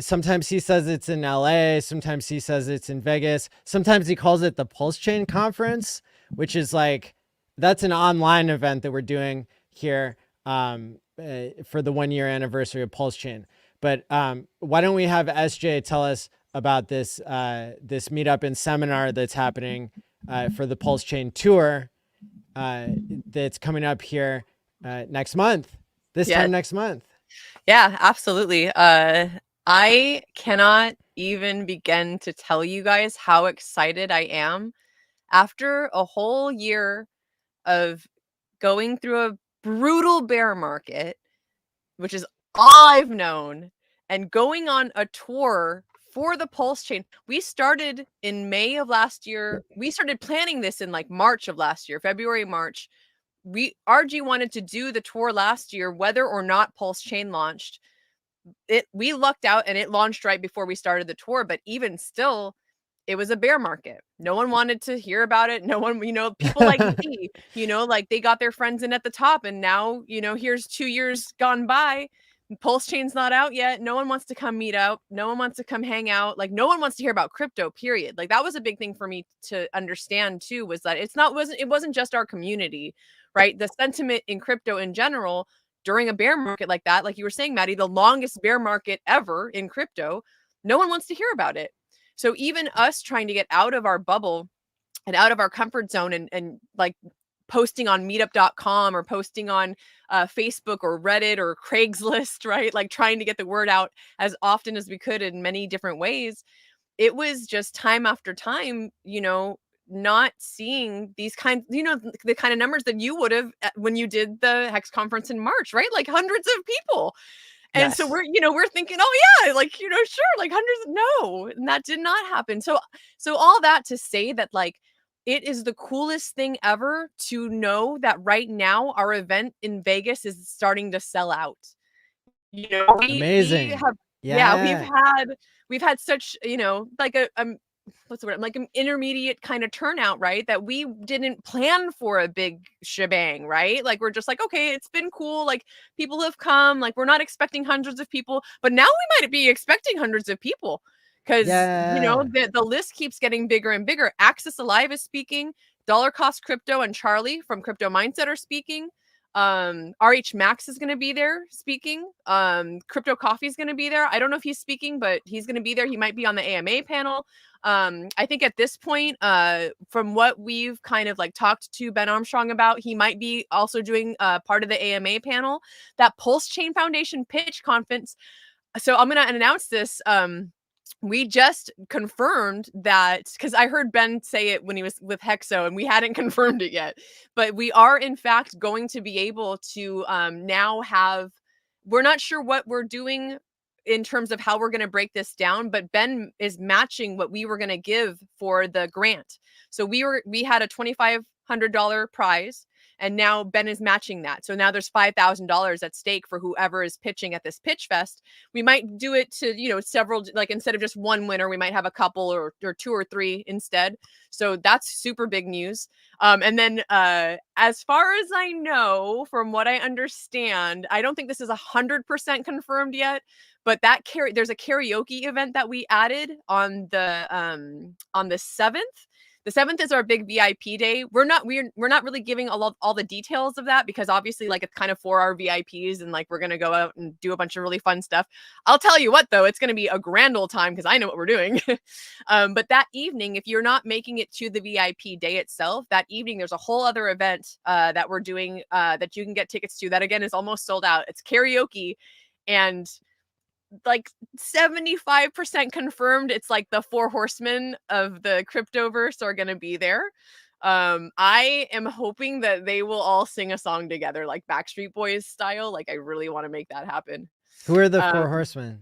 sometimes he says it's in LA, sometimes he says it's in Vegas, sometimes he calls it the Pulse Chain Conference, which is like, that's an online event that we're doing here for the 1 year anniversary of Pulse Chain. But why don't we have SJ tell us about this this meetup and seminar that's happening for the Pulse Chain Tour that's coming up here next month, this time next month. Yeah, absolutely. I cannot even begin to tell you guys how excited I am after a whole year of going through a brutal bear market, which is all I've known, and going on a tour for the Pulse chain, we started in May of last year. We started planning this in like March of last year, February, March. RG wanted to do the tour last year, whether or not Pulse chain launched. We lucked out and it launched right before we started the tour, but even still, it was a bear market. No one wanted to hear about it. No one, people like me, like they got their friends in at the top, and now, here's 2 years gone by. Pulse chain's not out yet. No one wants to come meet out. No one wants to come hang out. Like, no one wants to hear about crypto, period. Like, that was a big thing for me to understand too, was that it wasn't just our community, right? The sentiment in crypto in general during a bear market like that, like you were saying, Maddie, the longest bear market ever in crypto, no one wants to hear about it. So even us trying to get out of our bubble and out of our comfort zone and like posting on meetup.com or posting on Facebook or Reddit or Craigslist, right? Like trying to get the word out as often as we could in many different ways. It was just time after time, not seeing these kinds, the kind of numbers that you would have when you did the HEX conference in March, right? Like hundreds of people. And so we're thinking, oh yeah, like, sure, like hundreds. No, and that did not happen. So all that to say that, like, it is the coolest thing ever to know that right now our event in Vegas is starting to sell out. Amazing. We've had such, like what's the word? Like an intermediate kind of turnout, right? That we didn't plan for a big shebang, right? Like, we're just like, okay, it's been cool. Like, people have come, like, we're not expecting hundreds of people, but now we might be expecting hundreds of people because, the list keeps getting bigger and bigger. Access Alive is speaking. Dollar Cost Crypto and Charlie from Crypto Mindset are speaking. RH Max is going to be there speaking. Crypto Coffee is going to be there. I don't know if he's speaking, but he's going to be there. He might be on the AMA panel. I think at this point, from what we've kind of like talked to Ben Armstrong about, he might be also doing part of the AMA panel. That Pulse Chain Foundation pitch conference. So I'm going to announce this. We just confirmed that, because I heard Ben say it when he was with Hexo and we hadn't confirmed it yet, but we are in fact going to be able to now have, we're not sure what we're doing in terms of how we're going to break this down, but Ben is matching what we were going to give for the grant. So we had a $2,500 prize, and now Ben is matching that. So now there's $5,000 at stake for whoever is pitching at this pitch fest. We might do it to, several, like instead of just one winner, we might have a couple or two or three instead. So that's super big news. And then as far as I know, from what I understand, I don't think this is 100% confirmed yet, but there's a karaoke event that we added on the 7th. The 7th is our big VIP day. We're not really giving all the details of that because obviously, like, it's kind of for our VIPs and like we're gonna go out and do a bunch of really fun stuff. I'll tell you what though, it's gonna be a grand old time because I know what we're doing. But that evening, if you're not making it to the VIP day itself, that evening there's a whole other event that we're doing that you can get tickets to. That again is almost sold out. It's karaoke, and like 75% confirmed it's like the 4 horsemen of the cryptoverse are going to be there. I am hoping that they will all sing a song together, like Backstreet Boys style. Like, I really want to make that happen. Who are the 4 horsemen?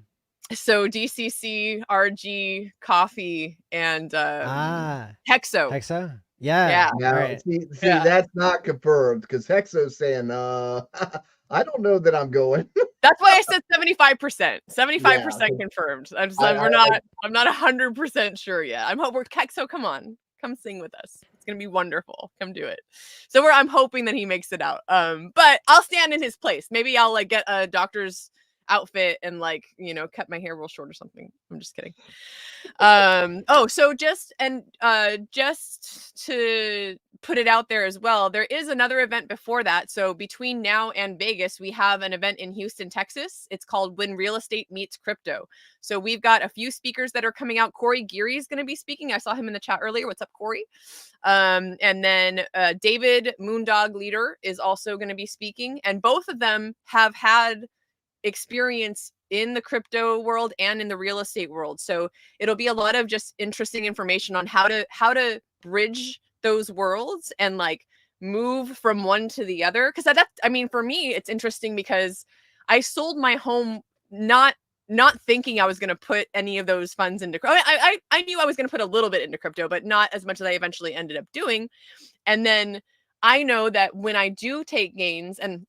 So DCC, RG, Coffee, and Hexo. Hexo? Yeah. Right. See, that's not confirmed because Hexo's saying, I don't know that I'm going. That's why I said 75%. 75% confirmed. I'm not 100% sure yet. I'm hoping Hexo, come on. Come sing with us. It's gonna be wonderful. Come do it. So I'm hoping that he makes it out. But I'll stand in his place. Maybe I'll like get a doctor's outfit and like, cut my hair real short or something. I'm just kidding. So just to put it out there as well, there is another event before that. So between now and Vegas, we have an event in Houston, Texas. It's called When Real Estate Meets Crypto. So we've got a few speakers that are coming out. Corey Geary is going to be speaking. I saw him in the chat earlier. What's up, Corey? And then David Moondog Leader is also going to be speaking. And both of them have had experience in the crypto world and in the real estate world. So it'll be a lot of just interesting information on how to bridge those worlds and like move from one to the other. Because for me, it's interesting because I sold my home not not thinking I was going to put any of those funds into crypto. I knew I was going to put a little bit into crypto, but not as much as I eventually ended up doing. And then I know that when I do take gains and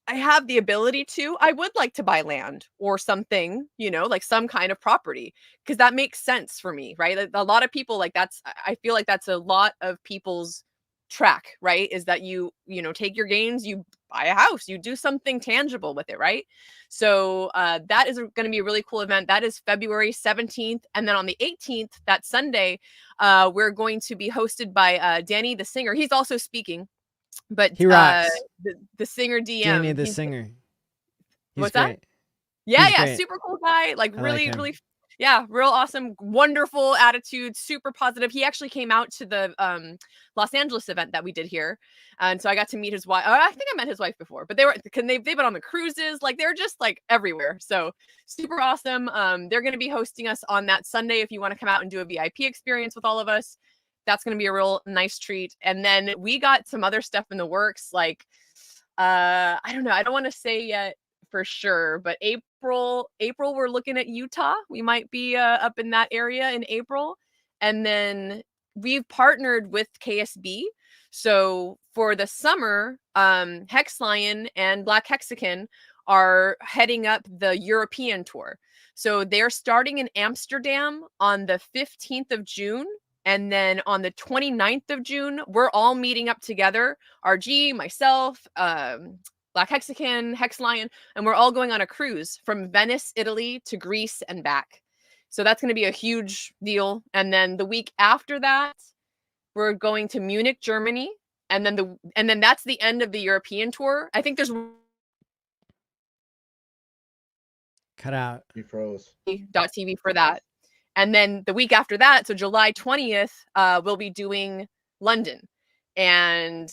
I have the ability to, I would like to buy land or something, you know, like some kind of property, because that makes sense for me, right? Like, a lot of people, like, I feel like that's a lot of people's track, right? Is that you know, take your gains, you buy a house, you do something tangible with it, right? So that is going to be a really cool event. That is February 17th. And then on the 18th, that Sunday, we're going to be hosted by Danny the singer. He's also speaking. But He rocks. the singer DM, Danny the singer. He's what's great. that? Yeah, He's yeah, great. super cool guy. Like, I really, like him. really, yeah, real awesome, wonderful attitude, super positive. He actually came out to the Los Angeles event that we did here, and so I got to meet his wife. I think I met his wife before, but they've been on the cruises, like they're just like everywhere. So super awesome. They're going to be hosting us on that Sunday. If you want to come out and do a VIP experience with all of us, that's going to be a real nice treat. And then we got some other stuff in the works, like I don't know, I don't want to say yet for sure, but April we're looking at Utah. We might be up in that area in April. And then we've partnered with KSB. So for the summer, HEXLion and Black Hexagon are heading up the European tour. So they're starting in Amsterdam on the 15th of June. And then on the 29th of June, we're all meeting up together. RG, myself, Black Hexagon, HEXLion, and we're all going on a cruise from Venice, Italy to Greece and back. So that's going to be a huge deal. And then the week after that, we're going to Munich, Germany, and then that's the end of the European tour. I think there's Cut out. You froze. .tv for that. And then the week after that, so July 20th, we'll be doing London. And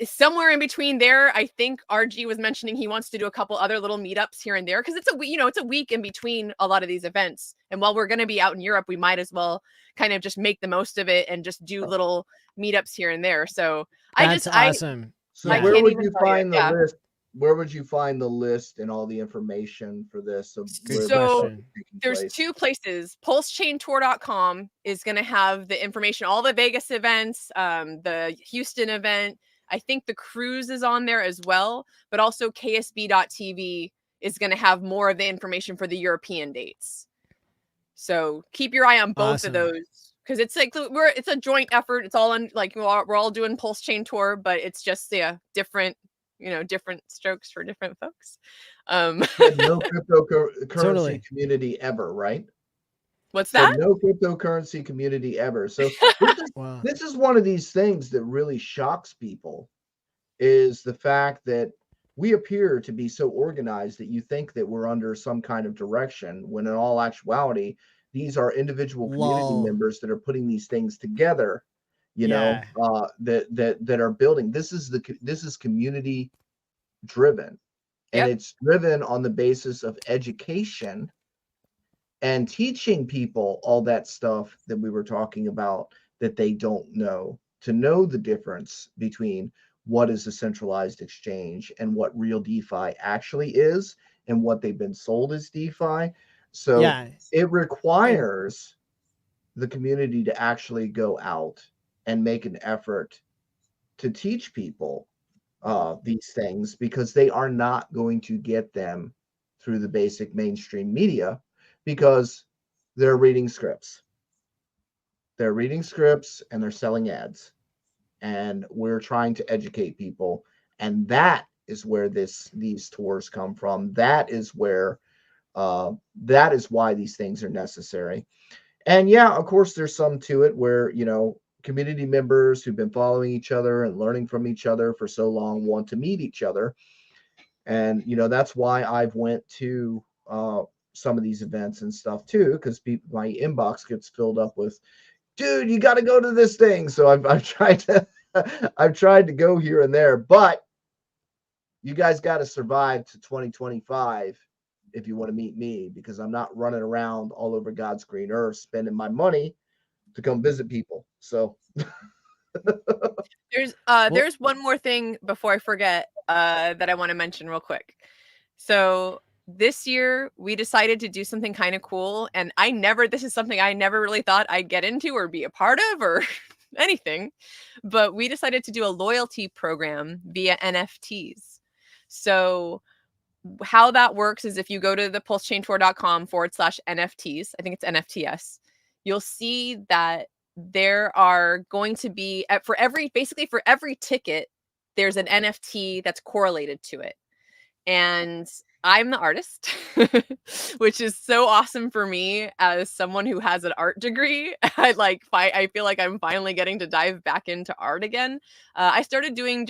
somewhere in between there, I think RG was mentioning he wants to do a couple other little meetups here and there, because it's a week in between a lot of these events. And while we're going to be out in Europe, we might as well kind of just make the most of it and just do little meetups here and there. So That's awesome. So I where can't would even you tell you, find the yeah. list? Where would you find the list and all the information for this? Good So question. there's two places. PulseChainTour.com is going to have the information, all the Vegas events, the Houston event. I think the cruise is on there as well, but also KSB.tv is going to have more of the information for the European dates. So keep your eye on both of those, because it's like it's a joint effort. It's all on, like, we're all doing Pulse Chain Tour, but it's just different, different strokes for different folks. No cryptocurrency Totally. community ever, right? What's So that? no cryptocurrency community ever. So Wow. this is one of these things that really shocks people, is the fact that we appear to be so organized that you think that we're under some kind of direction, when in all actuality, these are individual community members that are putting these things together, that are building. This is community driven, and it's driven on the basis of education and teaching people all that stuff that we were talking about that they don't know, to know the difference between what is a centralized exchange and what real DeFi actually is, and what they've been sold as DeFi. So it requires the community to actually go out and make an effort to teach people these things, because they are not going to get them through the basic mainstream media, because they're reading scripts. They're reading scripts and they're selling ads. And we're trying to educate people. And that is where these tours come from. That is where that is why these things are necessary. And yeah, of course, there's some to it where, community members who've been following each other and learning from each other for so long want to meet each other. And, that's why I've went to some of these events and stuff too, because my inbox gets filled up with, dude, you got to go to this thing. So I've tried to I've tried to go here and there, but you guys got to survive to 2025 if you want to meet me, because I'm not running around all over God's green earth spending my money to come visit people. So there's one more thing before I forget that I want to mention real quick. So this year we decided to do something kind of cool, and this is something I never really thought I'd get into or be a part of or anything, but we decided to do a loyalty program via NFTs. So how that works is if you go to the pulsechaintour.com/NFTs, I think it's NFTS, you'll see that there are going to be for every ticket, there's an NFT that's correlated to it. And I'm the artist, which is so awesome for me as someone who has an art degree. I feel like I'm finally getting to dive back into art again. I started doing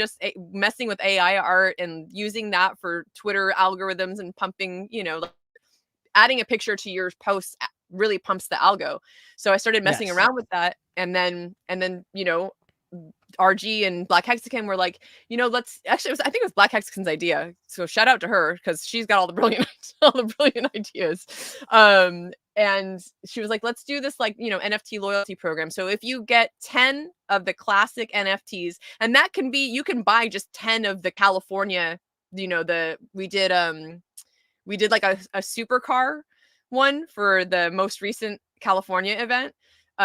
messing with AI art and using that for Twitter algorithms and pumping, like adding a picture to your post really pumps the algo. So I started messing around with that, and then RG and Black Hexagon were like, I think it was Black Hexagon's idea. So shout out to her because she's got all the brilliant ideas. And she was like, let's do this NFT loyalty program. So if you get 10 of the classic NFTs, and that can be, you can buy just 10 of the California, we did like a supercar one for the most recent California event.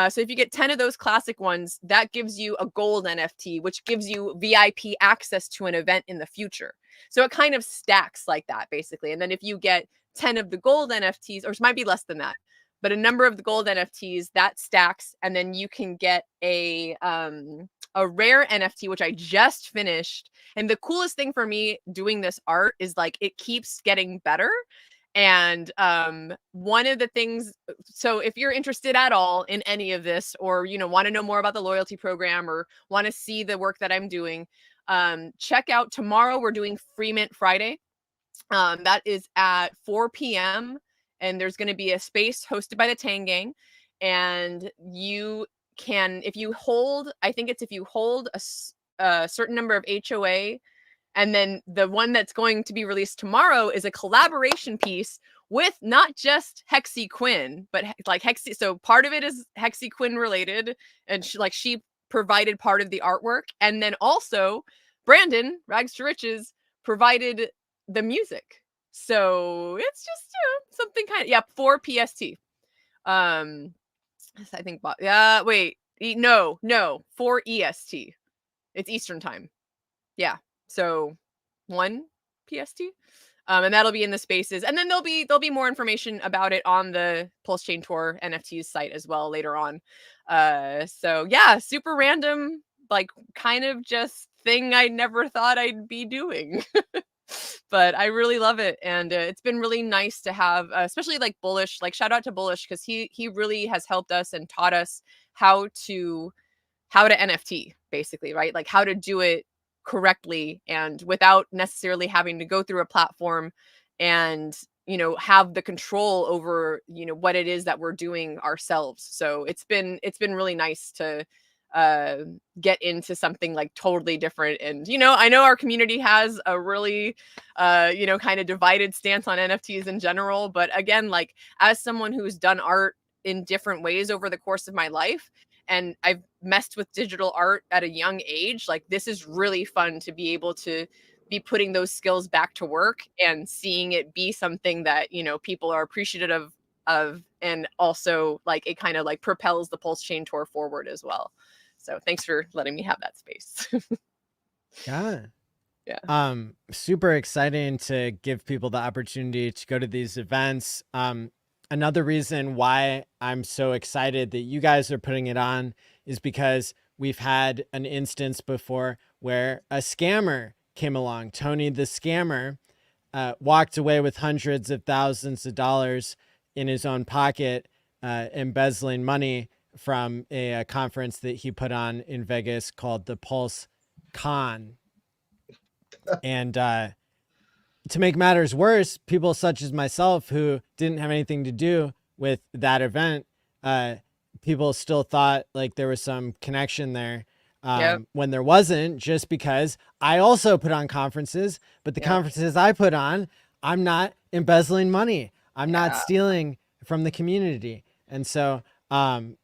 So if you get 10 of those classic ones, that gives you a gold NFT, which gives you VIP access to an event in the future. So it kind of stacks like that, basically. And then if you get 10 of the gold NFTs, or it might be less than that, but a number of the gold NFTs, that stacks. And then you can get a rare NFT, which I just finished. And the coolest thing for me doing this art is it keeps getting better. And one of the things, so if you're interested at all in any of this, or want to know more about the loyalty program, or want to see the work that I'm doing, check out tomorrow. We're doing Free Mint Friday. That is at 4 p.m. and there's going to be a space hosted by the Tang Gang, and you can, if you hold a certain number of HOA. And then the one that's going to be released tomorrow is a collaboration piece with not just Hexy Quinn, but Hexy. So part of it is Hexy Quinn related, and she provided part of the artwork, and then also Brandon Rags to Riches provided the music. So it's just something kind of 4 PST. I think 4 EST. It's Eastern time. Yeah. So 1 PST. And that'll be in the spaces. And then there'll be more information about it on the Pulse Chain Tour NFTs site as well later on. So yeah, super random, kind of just thing I never thought I'd be doing. But I really love it. And it's been really nice to have, especially Bullish, shout out to Bullish, because he really has helped us and taught us how to NFT, basically, right? How to do it correctly and without necessarily having to go through a platform and have the control over what it is that we're doing ourselves. So it's been really nice to get into something totally different. And I know our community has a really kind of divided stance on NFTs in general, but again, as someone who's done art in different ways over the course of my life, and I've messed with digital art at a young age, this is really fun to be able to be putting those skills back to work and seeing it be something that, people are appreciative of. And also it kind of propels the Pulse Chain Tour forward as well. So thanks for letting me have that space. Yeah. Yeah. Super exciting to give people the opportunity to go to these events. Another reason why I'm so excited that you guys are putting it on is because we've had an instance before where a scammer came along. Tony the scammer walked away with hundreds of thousands of dollars in his own pocket, embezzling money from a conference that he put on in Vegas called the Pulse Con. And to make matters worse, people such as myself who didn't have anything to do with that event, people still thought there was some connection there when there wasn't, just because I also put on conferences, but the conferences I put on, I'm not embezzling money. I'm not stealing from the community. And so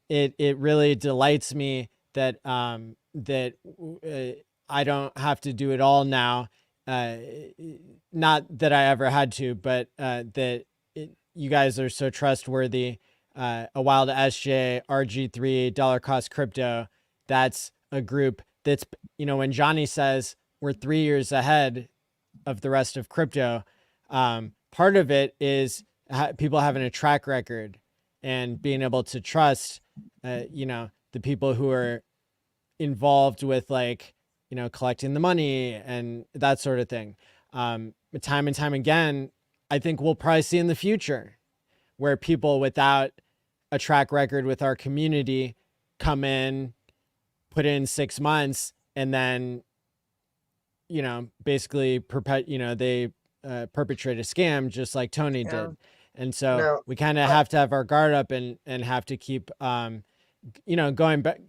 it really delights me that I don't have to do it all now not that I ever had to, but that you guys are so trustworthy. A Wild SJ, RG3, Dollar Cost Crypto, that's a group that's, when Johnny says we're 3 years ahead of the rest of crypto, part of it is people having a track record and being able to trust, the people who are involved with, like, collecting the money and that sort of thing. Time and time again, I think we'll probably see in the future where people without a track record with our community come in, put in 6 months, and then, basically they perpetrate a scam just like Tony Yeah. did. And so Now, we kind of have to have our guard up and have to keep, going back,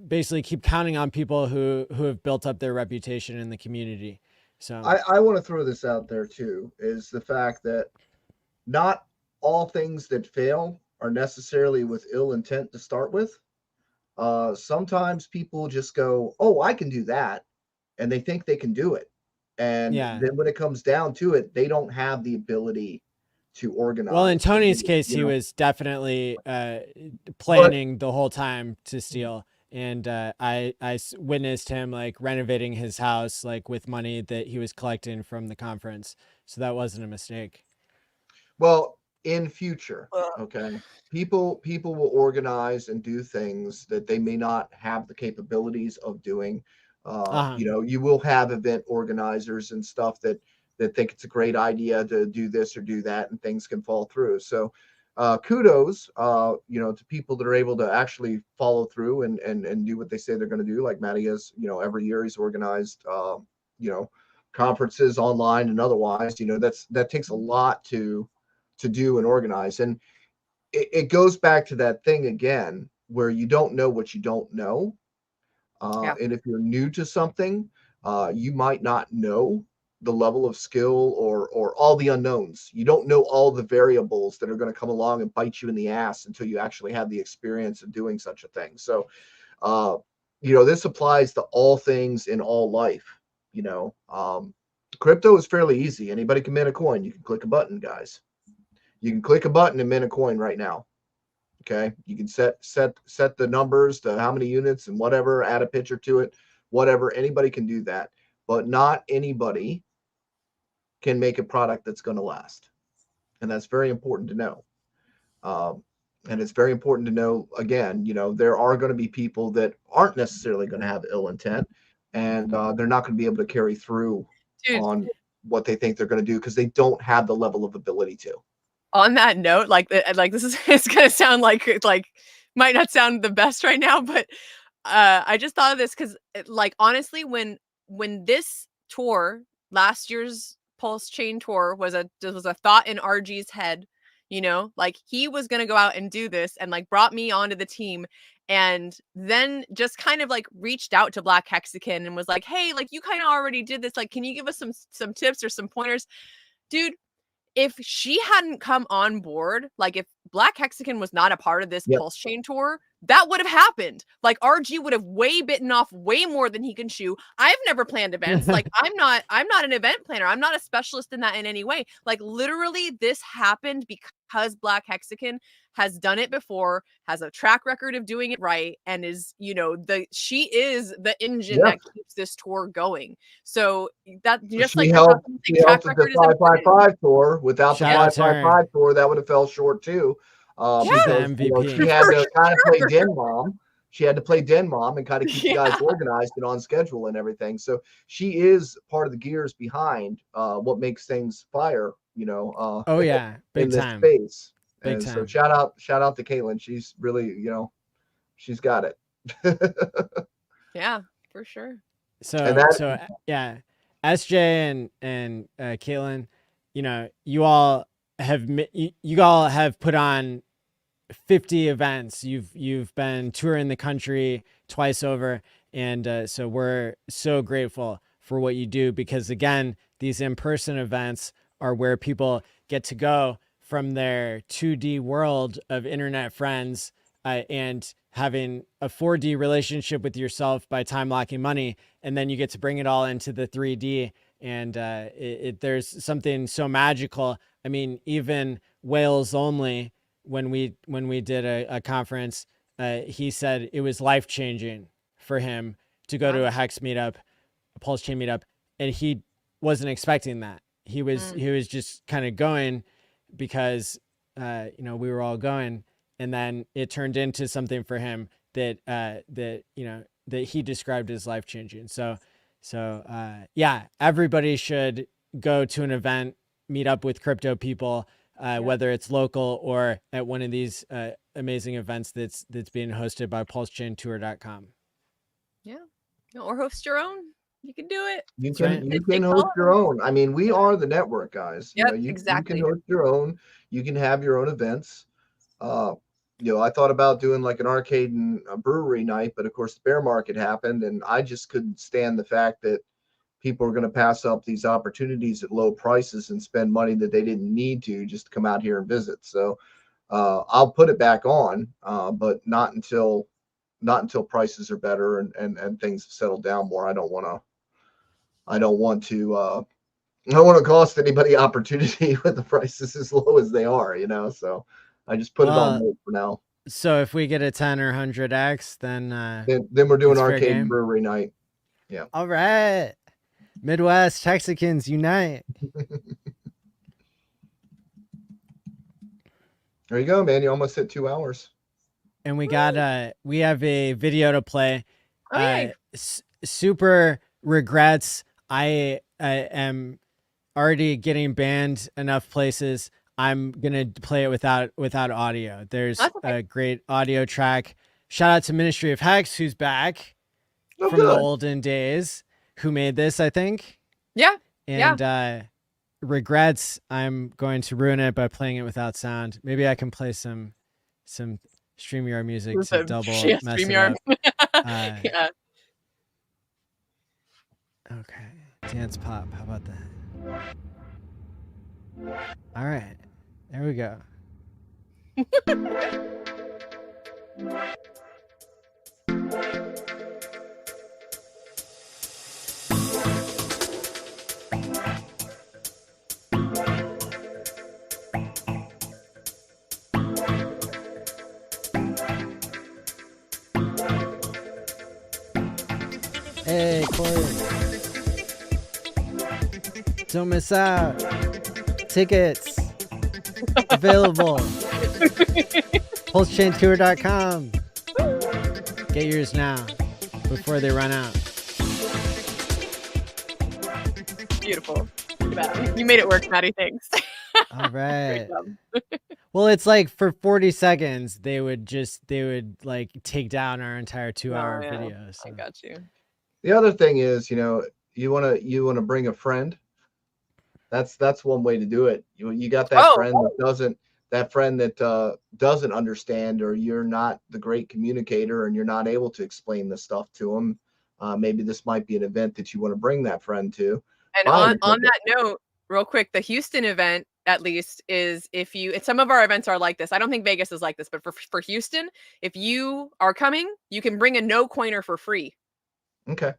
basically keep counting on people who have built up their reputation in the community. So I want to throw this out there too, is the fact that not all things that fail are necessarily with ill intent to start with. Sometimes people just go, oh, I can do that. And they think they can do it. And yeah. then when it comes down to it, they don't have the ability to organize. Well, in Tony's case, he was definitely planning the whole time to steal. And I witnessed him like renovating his house, like with money that he was collecting from the conference. So that wasn't a mistake. Well, in future, okay, people will organize and do things that they may not have the capabilities of doing. You will have event organizers and stuff that think it's a great idea to do this or do that, and things can fall through. So kudos, to people that are able to actually follow through and do what they say they're going to do. Like Matty has, every year he's organized, conferences online and otherwise. That takes a lot to do and organize. And it goes back to that thing again, where you don't know what you don't know. And if you're new to something, you might not know the level of skill or all the unknowns. You don't know all the variables that are going to come along and bite you in the ass until you actually have the experience of doing such a thing. So, this applies to all things in all life. Crypto is fairly easy. Anybody can mint a coin. You can click a button, guys. You can click a button and mint a coin right now. Okay, you can set the numbers to how many units and whatever, add a picture to it, whatever. Anybody can do that, but not anybody can make a product that's going to last, and that's very important to know. And it's very important to know, again, there are going to be people that aren't necessarily going to have ill intent, and they're not going to be able to carry through on what they think they're going to do because they don't have the level of ability to. On that note, like this is, it's gonna sound like might not sound the best right now, but I just thought of this because like honestly, when this tour, last year's Pulse Chain tour, was a thought in RG's head, like he was gonna go out and do this, and like brought me onto the team, and then just kind of like reached out to Black Hexagon and was like, hey, like you kind of already did this, like can you give us some tips or some pointers, dude? If she hadn't come on board, like if Black Hexagon was not a part of this Pulse Chain tour, that would have happened. Like RG would have way bitten off way more than he can chew. I've never planned events. Like I'm not an event planner. I'm not a specialist in that in any way. Like literally this happened because Black Hexagon has done it before, has a track record of doing it right, and is, she is the engine that keeps this tour going. So that just she like helped track the record is 555 tour. Without the 555 tour, that would have fell short too. She's the MVP. She had to kind of play den mom. She had to play den mom and kind of keep you guys organized and on schedule and everything. So she is part of the gears behind what makes things fire. Big in this time. space. Big time. So shout out to Caitlin. She's really, she's got it. Yeah, for sure. So SJ and Caitlin, you all have put on 50 events. You've been touring the country twice over, and so we're so grateful for what you do, because again, these in-person events are where people get to go from their 2D world of internet friends and having a 4D relationship with yourself by time locking money, and then you get to bring it all into the 3D And there's something so magical. I mean, even Wales Only, when we did a conference, he said it was life changing for him to go to a HEX meetup, a Pulse Chain meetup, and he wasn't expecting that. He was just kind of going because you know, we were all going, and then it turned into something for him that you know, that he described as life changing. So yeah, everybody should go to an event, meet up with crypto people, whether it's local or at one of these amazing events that's being hosted by pulsechaintour.com. Yeah, or host your own. You can do it. You right. can host your own. I mean, we are the network, guys. Yep, You exactly. can host your own. You can have your own events. You know, I thought about doing like an arcade and a brewery night, but of course the bear market happened, and I just couldn't stand the fact that people are going to pass up these opportunities at low prices and spend money that they didn't need to just to come out here and visit. So I'll put it back on, but not until prices are better and things have settled down more. I don't want to cost anybody opportunity with the prices as low as they are, you know. So I just put it on hold for now. So if we get a 10 or 100x, then we're doing it's fair arcade game. brewery night. Yeah. All right. Midwest Texicans unite. There you go, man. You almost hit 2 hours. And we got we have a video to play. Oh, yay. Super regrets. I am already getting banned enough places. I'm gonna play it without audio. There's a great audio track. Shout out to Ministry of Hex, who's back from the olden days, who made this, I think. Yeah. And regrets, I'm going to ruin it by playing it without sound. Maybe I can play some StreamYard music to double mess it up. Yeah. Okay. Dance pop. How about that? All right. There we go. Hey, Corey. Don't miss out. Tickets available. PulseChainTour.com. Get yours now before they run out. Beautiful. You made it work, Maddie. Thanks. All right. Well, it's like for 40 seconds, they would like take down our entire 2-hour video. So. I got you. The other thing is, you know, you want to bring a friend. That's one way to do it. You got that friend that doesn't understand, or you're not the great communicator and you're not able to explain this stuff to them. Maybe this might be an event that you want to bring that friend to. And on that note, real quick, the Houston event, at least, is some of our events are like this. I don't think Vegas is like this, but for Houston, if you are coming, you can bring a no coiner for free. Okay.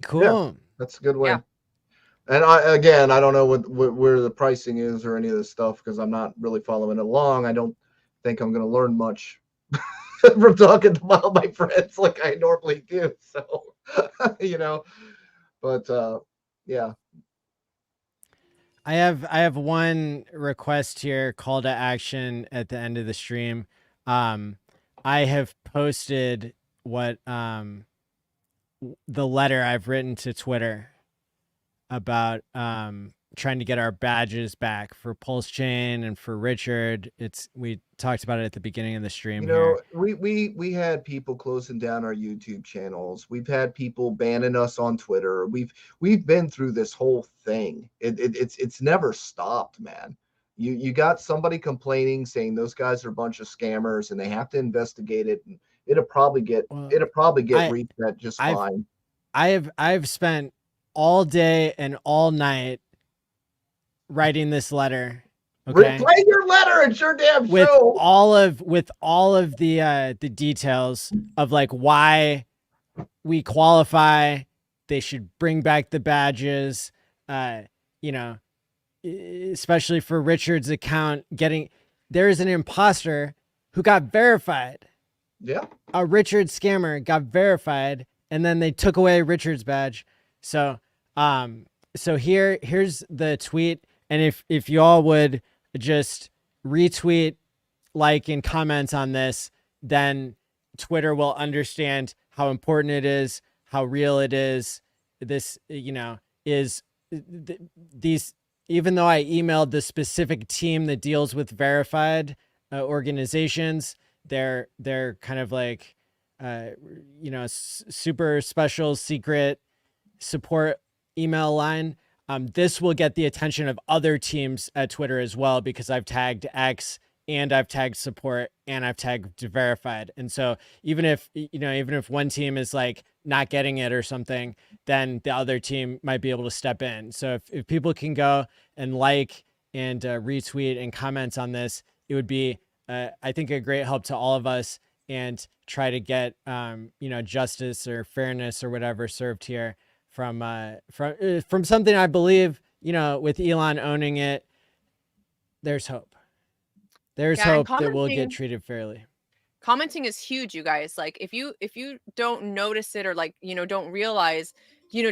Cool. Yeah, that's a good way. Yeah. And I don't know where the pricing is or any of this stuff because I'm not really following it along. I don't think I'm going to learn much from talking to all my friends like I normally do. So, you know, but yeah. I have one request here, call to action at the end of the stream. I have posted what the letter I've written to Twitter about trying to get our badges back for Pulse Chain and for Richard. We talked about it at the beginning of the stream. You know, we had people closing down our YouTube channels. We've had people banning us on Twitter. We've been through this whole thing. It's never stopped, man. You got somebody complaining saying those guys are a bunch of scammers and they have to investigate it, and it'll probably get reset just fine. I've spent all day and all night writing this letter. Okay. Play your letter. It's your damn with show. With all of the details of like why we qualify. They should bring back the badges. you know, especially for Richard's account, there is an imposter who got verified. Yeah. A Richard scammer got verified, and then they took away Richard's badge. So, so here's the tweet, and if y'all would just retweet, like, and comment on this, then Twitter will understand how important it is, how real it is. This, is these. Even though I emailed the specific team that deals with verified organizations, they're kind of like, super special secret support email line. This will get the attention of other teams at Twitter as well, because I've tagged X and I've tagged support and I've tagged verified. And so even if one team is like not getting it or something, then the other team might be able to step in. So if people can go and like and retweet and comment on this, it would be, I think, a great help to all of us, and try to get, justice or fairness or whatever served here from something I believe, with Elon owning it, there's hope. There's hope that we'll get treated fairly. Commenting is huge, you guys. Like, if you don't notice it, or like, don't realize,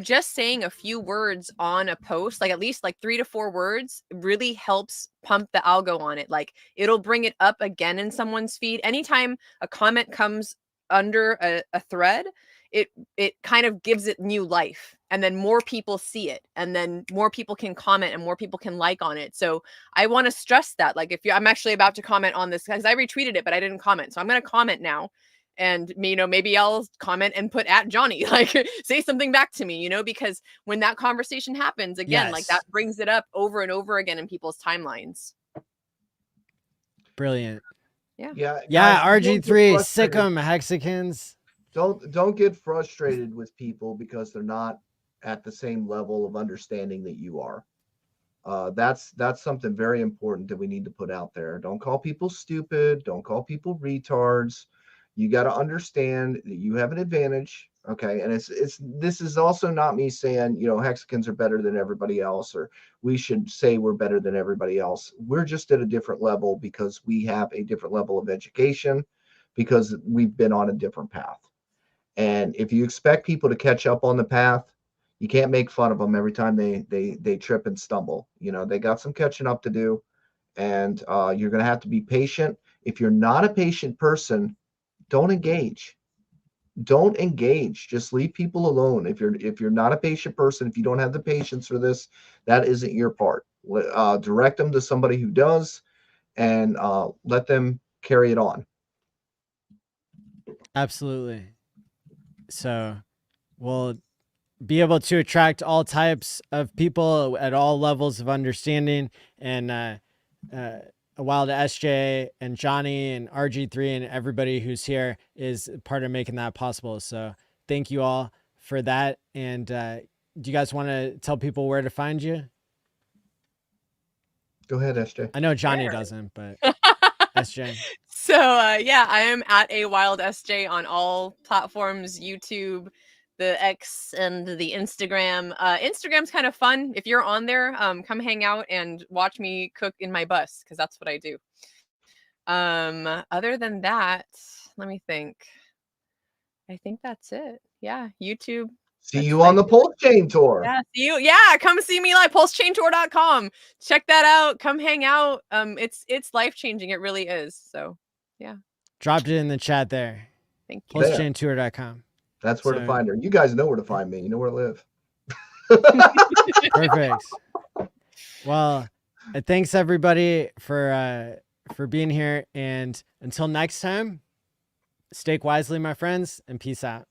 just saying a few words on a post, like at least like 3 to 4 words, really helps pump the algo on it. Like, it'll bring it up again in someone's feed. Anytime a comment comes under a thread, it kind of gives it new life, and then more people see it, and then more people can comment, and more people can like on it. So I want to stress that, like, I'm actually about to comment on this, because I retweeted it, but I didn't comment. So I'm going to comment now, and maybe I'll comment and put at Johnny, like, say something back to me, because when that conversation happens again, like, that brings it up over and over again in people's timelines. Brilliant. Yeah. RG3, sick 'em, Hexicans. Don't get frustrated with people because they're not at the same level of understanding that you are. That's something very important that we need to put out there. Don't call people stupid. Don't call people retards. You got to understand that you have an advantage. Okay. And this is also not me saying, Hexicans are better than everybody else, or we should say we're better than everybody else. We're just at a different level because we have a different level of education, because we've been on a different path. And if you expect people to catch up on the path, you can't make fun of them every time they trip and stumble. They got some catching up to do, and you're going to have to be patient. If you're not a patient person, don't engage. Don't engage. Just leave people alone. If you're not a patient person, if you don't have the patience for this, that isn't your part. Direct them to somebody who does, and let them carry it on. Absolutely. So we'll be able to attract all types of people at all levels of understanding, and a while to SJ and Johnny and RG3 and everybody who's here is part of making that possible. So thank you all for that. And do you guys want to tell people where to find you? Go ahead, SJ. I know Johnny doesn't, but SJ. So I am at a wild SJ on all platforms, YouTube, the X, and the Instagram. Instagram's kind of fun. If you're on there, come hang out and watch me cook in my bus, because that's what I do. Other than that, let me think. I think that's it. Yeah, YouTube. See you on the Pulse Chain tour. Yeah, see you. Yeah, come see me live. PulseChainTour.com. Check that out. Come hang out. It's life-changing. It really is. So yeah. Dropped it in the chat there. Thank you. PulseChainTour.com. That's where to find her. You guys know where to find me. You know where to live. Perfect. Well, thanks everybody for being here, and until next time, stake wisely, my friends, and peace out.